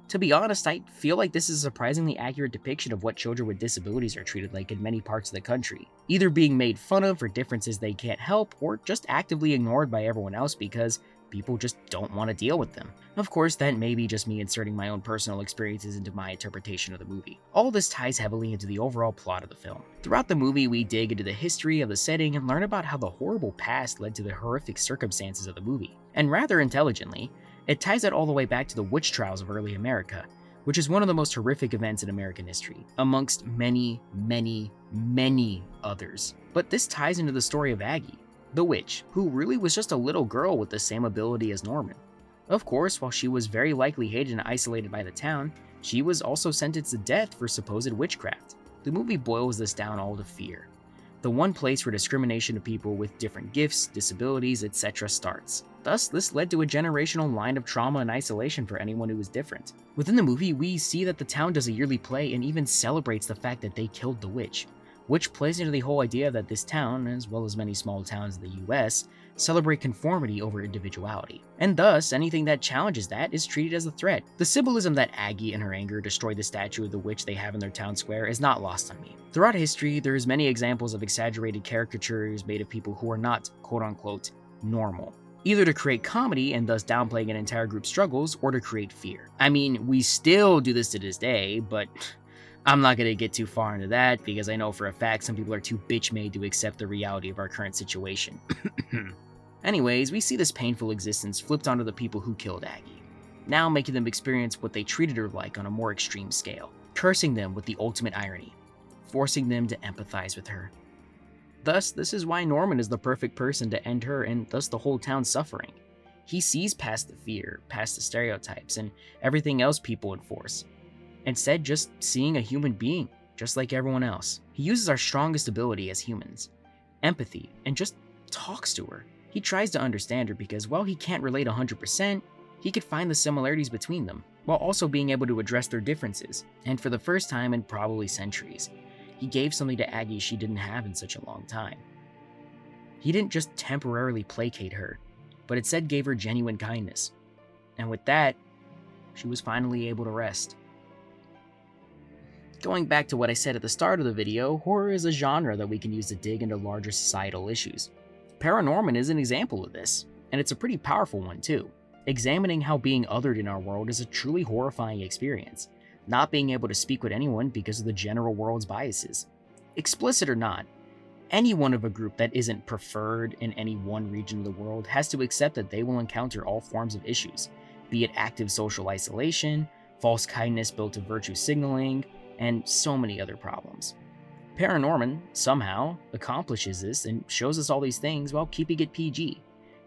To be honest, I feel like this is a surprisingly accurate depiction of what children with disabilities are treated like in many parts of the country, either being made fun of for differences they can't help, or just actively ignored by everyone else because people just don't want to deal with them. Of course, that may be just me inserting my own personal experiences into my interpretation of the movie. All this ties heavily into the overall plot of the film. Throughout the movie, we dig into the history of the setting and learn about how the horrible past led to the horrific circumstances of the movie. And rather intelligently, it ties it all the way back to the witch trials of early America, which is one of the most horrific events in American history, amongst many, many, many others. But this ties into the story of Aggie, the witch, who really was just a little girl with the same ability as Norman. Of course, while she was very likely hated and isolated by the town, she was also sentenced to death for supposed witchcraft. The movie boils this down all to fear, the one place where discrimination of people with different gifts, disabilities, etc. starts. Thus, this led to a generational line of trauma and isolation for anyone who was different. Within the movie, we see that the town does a yearly play and even celebrates the fact that they killed the witch, which plays into the whole idea that this town, as well as many small towns in the US, celebrate conformity over individuality. And thus, anything that challenges that is treated as a threat. The symbolism that Aggie in her anger destroyed the statue of the witch they have in their town square is not lost on me. Throughout history, there's many examples of exaggerated caricatures made of people who are not, quote-unquote, normal, either to create comedy and thus downplaying an entire group's struggles, or to create fear. I mean, we still do this to this day, but I'm not gonna get too far into that because I know for a fact some people are too bitch-made to accept the reality of our current situation. Anyways, we see this painful existence flipped onto the people who killed Aggie, now making them experience what they treated her like on a more extreme scale, cursing them with the ultimate irony, forcing them to empathize with her. Thus, this is why Norman is the perfect person to end her and thus the whole town's suffering. He sees past the fear, past the stereotypes, and everything else people enforce, instead just seeing a human being, just like everyone else. He uses our strongest ability as humans, empathy, and just talks to her. He tries to understand her because while he can't relate 100%, he could find the similarities between them, while also being able to address their differences. And for the first time in probably centuries, he gave something to Aggie she didn't have in such a long time. He didn't just temporarily placate her, but instead gave her genuine kindness. And with that, she was finally able to rest. Going back to what I said at the start of the video, horror is a genre that we can use to dig into larger societal issues. Paranorman is an example of this, and it's a pretty powerful one too. Examining how being othered in our world is a truly horrifying experience, not being able to speak with anyone because of the general world's biases. Explicit or not, anyone of a group that isn't preferred in any one region of the world has to accept that they will encounter all forms of issues, be it active social isolation, false kindness built of virtue signaling, and so many other problems. Paranorman, somehow, accomplishes this and shows us all these things while keeping it PG.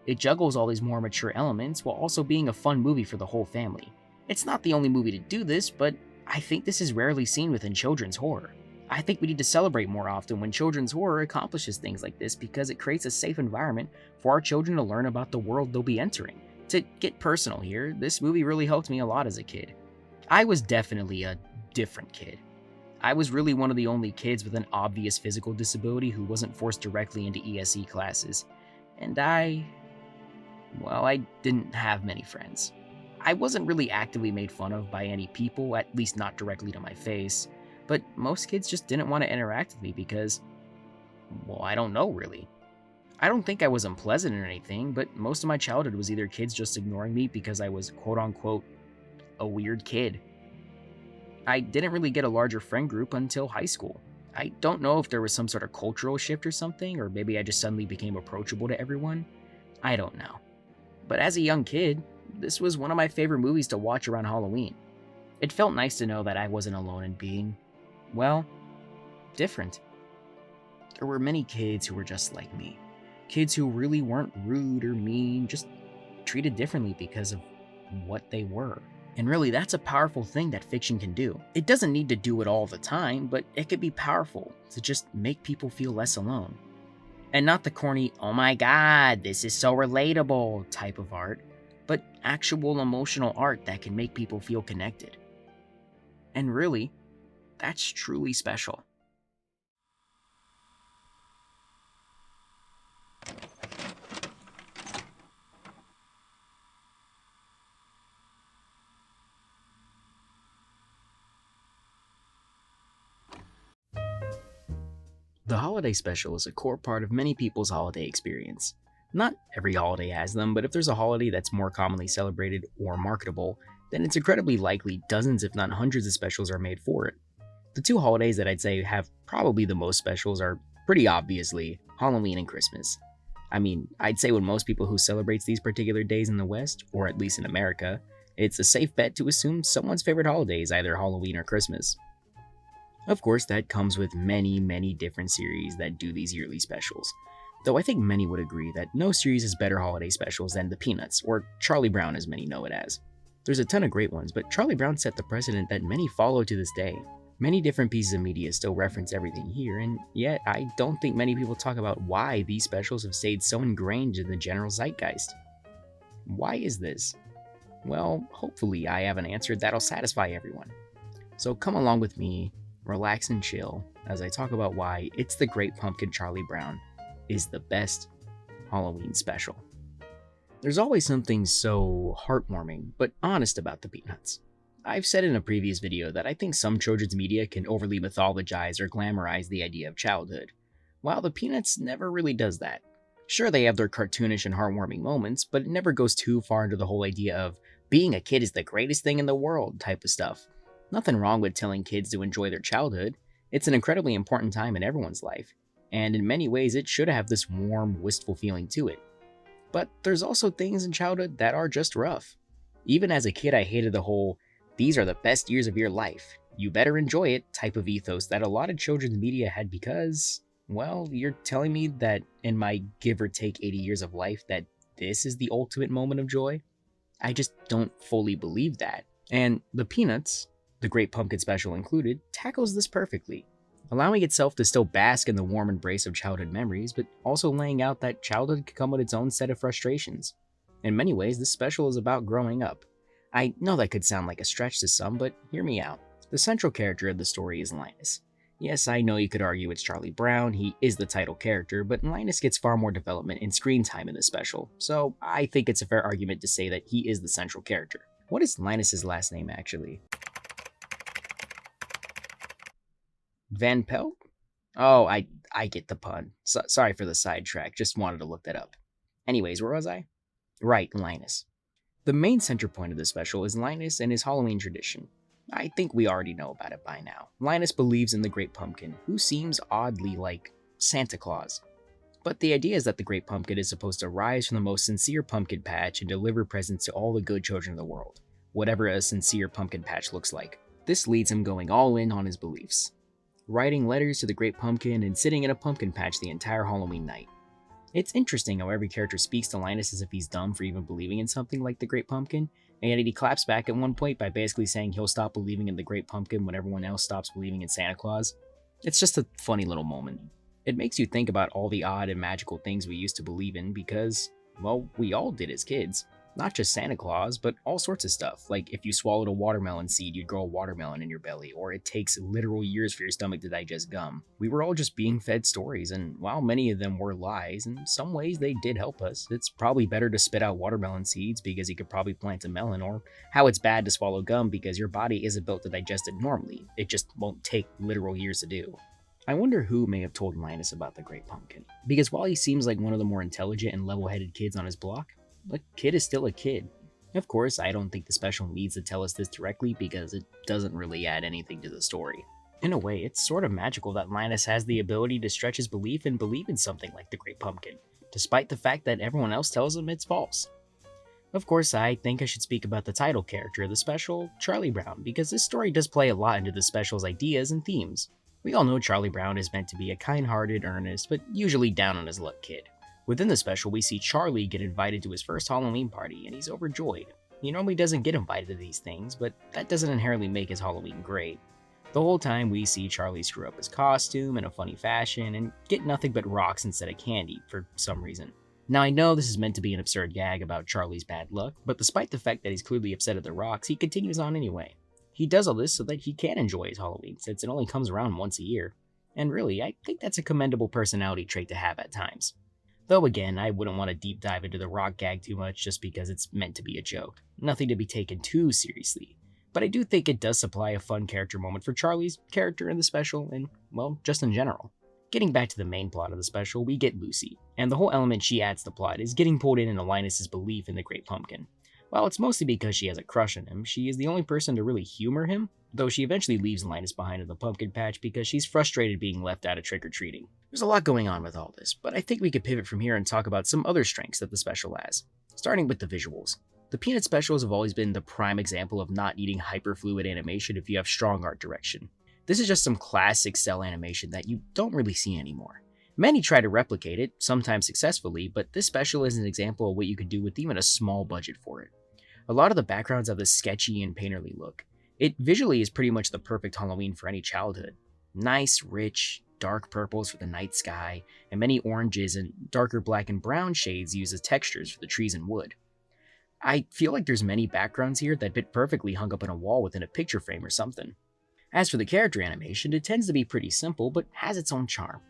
It juggles all these more mature elements while also being a fun movie for the whole family. It's not the only movie to do this, but I think this is rarely seen within children's horror. I think we need to celebrate more often when children's horror accomplishes things like this because it creates a safe environment for our children to learn about the world they'll be entering. To get personal here, this movie really helped me a lot as a kid. I was definitely a different kid. I was really one of the only kids with an obvious physical disability who wasn't forced directly into ESE classes. And I didn't have many friends. I wasn't really actively made fun of by any people, at least not directly to my face, but most kids just didn't want to interact with me because, well, I don't know really. I don't think I was unpleasant or anything, but most of my childhood was either kids just ignoring me because I was quote-unquote a weird kid. I didn't really get a larger friend group until high school. I don't know if there was some sort of cultural shift or something, or maybe I just suddenly became approachable to everyone. I don't know. But as a young kid, this was one of my favorite movies to watch around Halloween. It felt nice to know that I wasn't alone in being, well, different. There were many kids who were just like me. Kids who really weren't rude or mean, just treated differently because of what they were. And really, that's a powerful thing that fiction can do. It doesn't need to do it all the time, but it could be powerful to just make people feel less alone. And not the corny, oh my god, this is so relatable type of art, but actual emotional art that can make people feel connected. And really, that's truly special. The holiday special is a core part of many people's holiday experience. Not every holiday has them, but if there's a holiday that's more commonly celebrated or marketable, then it's incredibly likely dozens if not hundreds of specials are made for it. The two holidays that I'd say have probably the most specials are pretty obviously Halloween and Christmas. I mean, I'd say with most people who celebrates these particular days in the West, or at least in America, it's a safe bet to assume someone's favorite holiday is either Halloween or Christmas. Of course, that comes with many different series that do these yearly specials, though I think many would agree that no series has better holiday specials than The Peanuts, or Charlie Brown as many know it as. There's a ton of great ones, but Charlie Brown set the precedent that many follow to this day. Many different pieces of media still reference everything here, and yet I don't think many people talk about why these specials have stayed so ingrained in the general zeitgeist. Why is this? Well, hopefully I have an answer that'll satisfy everyone. So come along with me, relax and chill as I talk about why It's the Great Pumpkin Charlie Brown is the best Halloween special. There's always something so heartwarming but honest about the Peanuts. I've said in a previous video that I think some children's media can overly mythologize or glamorize the idea of childhood, while the Peanuts never really does that. Sure, they have their cartoonish and heartwarming moments, but it never goes too far into the whole idea of being a kid is the greatest thing in the world type of stuff. Nothing wrong with telling kids to enjoy their childhood. It's an incredibly important time in everyone's life, and in many ways it should have this warm, wistful feeling to it. But there's also things in childhood that are just rough. Even as a kid, I hated the whole, these are the best years of your life, you better enjoy it type of ethos that a lot of children's media had because, well, you're telling me that in my give or take 80 years of life that this is the ultimate moment of joy? I just don't fully believe that. And the Peanuts, the Great Pumpkin special included, tackles this perfectly. allowing itself to still bask in the warm embrace of childhood memories, but also laying out that childhood could come with its own set of frustrations. In many ways, this special is about growing up. I know that could sound like a stretch to some, but hear me out. The central character of the story is Linus. Yes, I know you could argue it's Charlie Brown, he is the title character, but Linus gets far more development and screen time in this special, so I think it's a fair argument to say that he is the central character. What is Linus's last name actually? Van Pelt? Oh, I get the pun. Sorry for the sidetrack, just wanted to look that up. Anyways, where was I? Right, Linus. The main center point of the special is Linus and his Halloween tradition. I think we already know about it by now. Linus believes in the Great Pumpkin, who seems oddly like Santa Claus. But the idea is that the Great Pumpkin is supposed to rise from the most sincere pumpkin patch and deliver presents to all the good children of the world, whatever a sincere pumpkin patch looks like. This leads him going all in on his beliefs, writing letters to the Great Pumpkin and sitting in a pumpkin patch the entire Halloween night. It's interesting how every character speaks to Linus as if he's dumb for even believing in something like the Great Pumpkin, and yet he claps back at one point by basically saying he'll stop believing in the Great Pumpkin when everyone else stops believing in Santa Claus. It's just a funny little moment. It makes you think about all the odd and magical things we used to believe in because, well, we all did as kids. Not just Santa Claus, but all sorts of stuff, like if you swallowed a watermelon seed, you'd grow a watermelon in your belly, or it takes literal years for your stomach to digest gum. We were all just being fed stories, and while many of them were lies, in some ways they did help us. It's probably better to spit out watermelon seeds because you could probably plant a melon, or how it's bad to swallow gum because your body isn't built to digest it normally. It just won't take literal years to do. I wonder who may have told Linus about the Great Pumpkin, because while he seems like one of the more intelligent and level-headed kids on his block, a kid is still a kid. Of course, I don't think the special needs to tell us this directly because it doesn't really add anything to the story. In a way, it's sort of magical that Linus has the ability to stretch his belief and believe in something like the Great Pumpkin, despite the fact that everyone else tells him it's false. Of course, I think I should speak about the title character of the special, Charlie Brown, because this story does play a lot into the special's ideas and themes. We all know Charlie Brown is meant to be a kind-hearted, earnest, but usually down on his luck kid. Within the special, we see Charlie get invited to his first Halloween party, and he's overjoyed. He normally doesn't get invited to these things, but that doesn't inherently make his Halloween great. The whole time, we see Charlie screw up his costume in a funny fashion and get nothing but rocks instead of candy for some reason. Now, I know this is meant to be an absurd gag about Charlie's bad luck, but despite the fact that he's clearly upset at the rocks, he continues on anyway. He does all this so that he can enjoy his Halloween, since it only comes around once a year. And really, I think that's a commendable personality trait to have at times. Though again, I wouldn't want to deep dive into the rock gag too much just because it's meant to be a joke. Nothing to be taken too seriously. But I do think it does supply a fun character moment for Charlie's character in the special and, well, just in general. Getting back to the main plot of the special, we get Lucy, and the whole element she adds to the plot is getting pulled in into Linus's belief in the Great Pumpkin. While it's mostly because she has a crush on him, she is the only person to really humor him, though she eventually leaves Linus behind in the pumpkin patch because she's frustrated being left out of trick-or-treating. There's a lot going on with all this, but I think we could pivot from here and talk about some other strengths that the special has, starting with the visuals. The Peanut specials have always been the prime example of not needing hyperfluid animation if you have strong art direction. This is just some classic cell animation that you don't really see anymore. Many try to replicate it, sometimes successfully, but this special is an example of what you could do with even a small budget for it. A lot of the backgrounds have this sketchy and painterly look. It visually is pretty much the perfect Halloween for any childhood. Nice, rich, dark purples for the night sky, and many oranges and darker black and brown shades used as textures for the trees and wood. I feel like there's many backgrounds here that fit perfectly hung up on a wall within a picture frame or something. As for the character animation, it tends to be pretty simple, but has its own charm.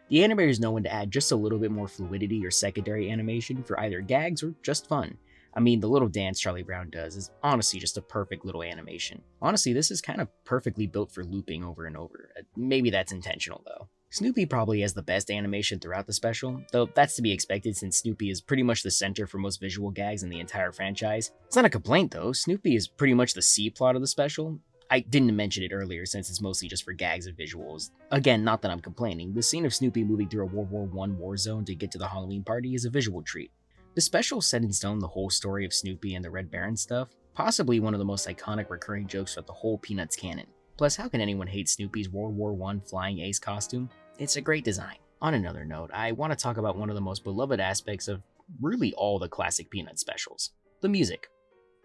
The animators know when to add just a little bit more fluidity or secondary animation for either gags or just fun. I mean, the little dance Charlie Brown does is honestly just a perfect little animation. Honestly, this is kind of perfectly built for looping over and over. Maybe that's intentional though. Snoopy probably has the best animation throughout the special, though that's to be expected since Snoopy is pretty much the center for most visual gags in the entire franchise. It's not a complaint though, Snoopy is pretty much the C-plot of the special. I didn't mention it earlier since it's mostly just for gags and visuals. Again, not that I'm complaining, the scene of Snoopy moving through a World War I war zone to get to the Halloween party is a visual treat. The special set in stone the whole story of Snoopy and the Red Baron stuff, possibly one of the most iconic recurring jokes throughout the whole Peanuts canon. Plus, how can anyone hate Snoopy's World War I flying ace costume? It's a great design. On another note, I want to talk about one of the most beloved aspects of really all the classic Peanuts specials, the music.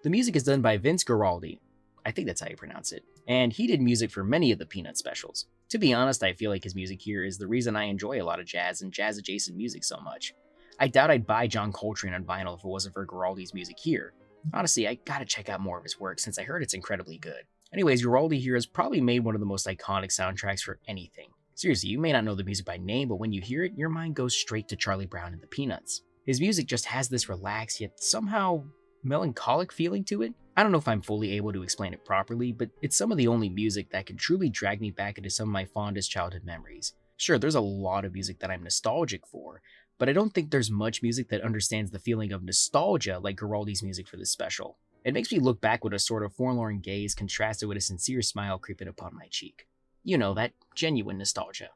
The music is done by Vince Guaraldi, I think that's how you pronounce it, and he did music for many of the Peanuts specials. To be honest, I feel like his music here is the reason I enjoy a lot of jazz and jazz adjacent music so much. I doubt I'd buy John Coltrane on vinyl if it wasn't for Giraldi's music here. Honestly, I gotta check out more of his work since I heard it's incredibly good. Anyways, Giraldi here has probably made one of the most iconic soundtracks for anything. Seriously, you may not know the music by name, but when you hear it, your mind goes straight to Charlie Brown and the Peanuts. His music just has this relaxed yet somehow melancholic feeling to it. I don't know if I'm fully able to explain it properly, but it's some of the only music that can truly drag me back into some of my fondest childhood memories. Sure, there's a lot of music that I'm nostalgic for, but I don't think there's much music that understands the feeling of nostalgia like Giraldi's music for this special. It makes me look back with a sort of forlorn gaze contrasted with a sincere smile creeping upon my cheek. You know, that genuine nostalgia.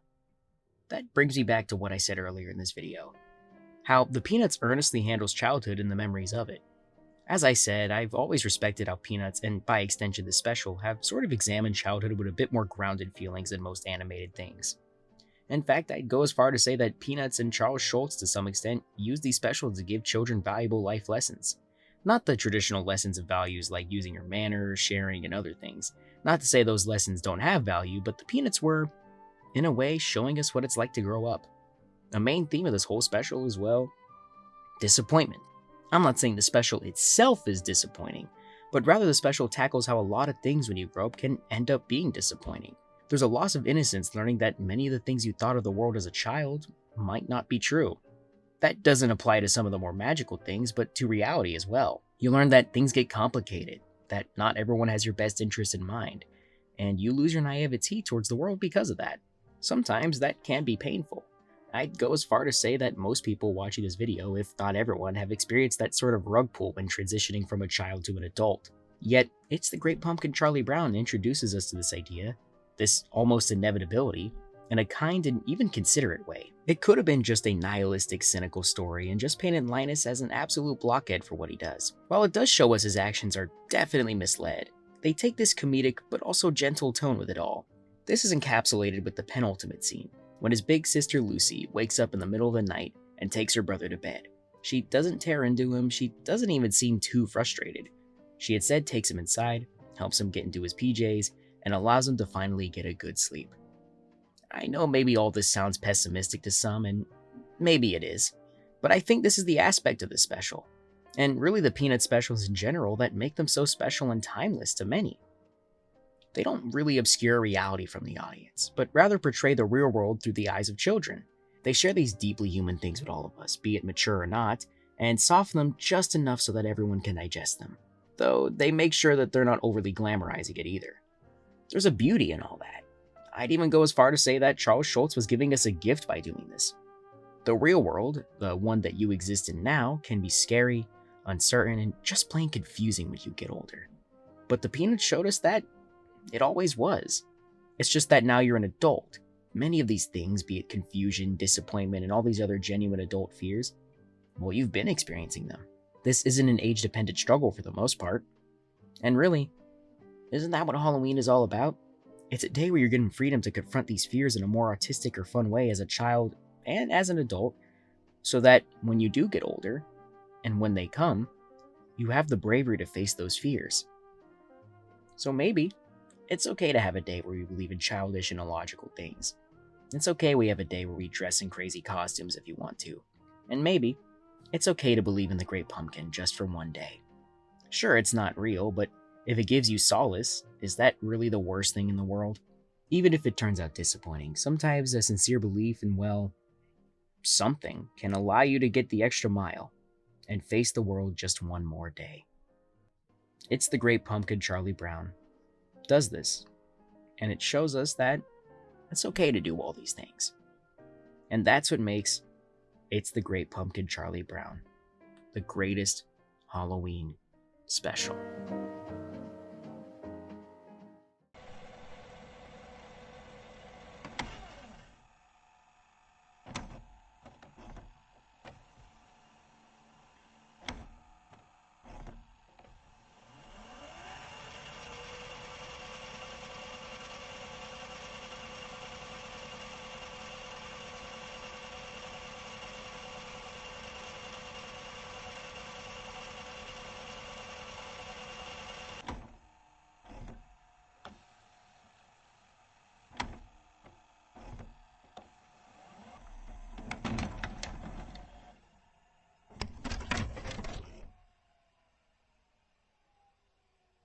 That brings me back to what I said earlier in this video. How the Peanuts earnestly handles childhood and the memories of it. As I said, I've always respected how Peanuts, and by extension this special, have sort of examined childhood with a bit more grounded feelings than most animated things. In fact, I'd go as far to say that Peanuts and Charles Schultz to some extent use these specials to give children valuable life lessons. Not the traditional lessons of values like using your manners, sharing, and other things. Not to say those lessons don't have value, but the Peanuts were, in a way, showing us what it's like to grow up. A main theme of this whole special is, well, disappointment. I'm not saying the special itself is disappointing, but rather the special tackles how a lot of things when you grow up can end up being disappointing. There's a loss of innocence learning that many of the things you thought of the world as a child might not be true. That doesn't apply to some of the more magical things, but to reality as well. You learn that things get complicated, that not everyone has your best interest in mind, and you lose your naivety towards the world because of that. Sometimes that can be painful. I'd go as far to say that most people watching this video, if not everyone, have experienced that sort of rug pull when transitioning from a child to an adult. Yet, it's the Great Pumpkin Charlie Brown introduces us to this idea, this almost inevitability, in a kind and even considerate way. It could have been just a nihilistic, cynical story and just painted Linus as an absolute blockhead for what he does. While it does show us his actions are definitely misled, they take this comedic but also gentle tone with it all. This is encapsulated with the penultimate scene, when his big sister Lucy wakes up in the middle of the night and takes her brother to bed. She doesn't tear into him, she doesn't even seem too frustrated. She instead takes him inside, helps him get into his PJs, and allows him to finally get a good sleep. I know maybe all this sounds pessimistic to some, and maybe it is, but I think this is the aspect of this special, and really the Peanut specials in general, that make them so special and timeless to many. They don't really obscure reality from the audience, but rather portray the real world through the eyes of children. They share these deeply human things with all of us, be it mature or not, and soften them just enough so that everyone can digest them. Though they make sure that they're not overly glamorizing it either. There's a beauty in all that. I'd even go as far to say that Charles Schultz was giving us a gift by doing this. The real world, the one that you exist in now, can be scary, uncertain, and just plain confusing when you get older. But the Peanuts showed us that it always was. It's just that now you're an adult. Many of these things, be it confusion, disappointment, and all these other genuine adult fears, well, you've been experiencing them. This isn't an age-dependent struggle for the most part. And really, isn't that what Halloween is all about? It's a day where you're given freedom to confront these fears in a more artistic or fun way as a child and as an adult, so that when you do get older, and when they come, you have the bravery to face those fears. So maybe it's okay to have a day where we believe in childish and illogical things. It's okay we have a day where we dress in crazy costumes if you want to. And maybe it's okay to believe in the Great Pumpkin just for one day. Sure, it's not real, but if it gives you solace, is that really the worst thing in the world? Even if it turns out disappointing, sometimes a sincere belief in, well, something can allow you to get the extra mile and face the world just one more day. It's the Great Pumpkin Charlie Brown does this, and it shows us that it's okay to do all these things. And that's what makes It's the Great Pumpkin Charlie Brown the greatest Halloween special.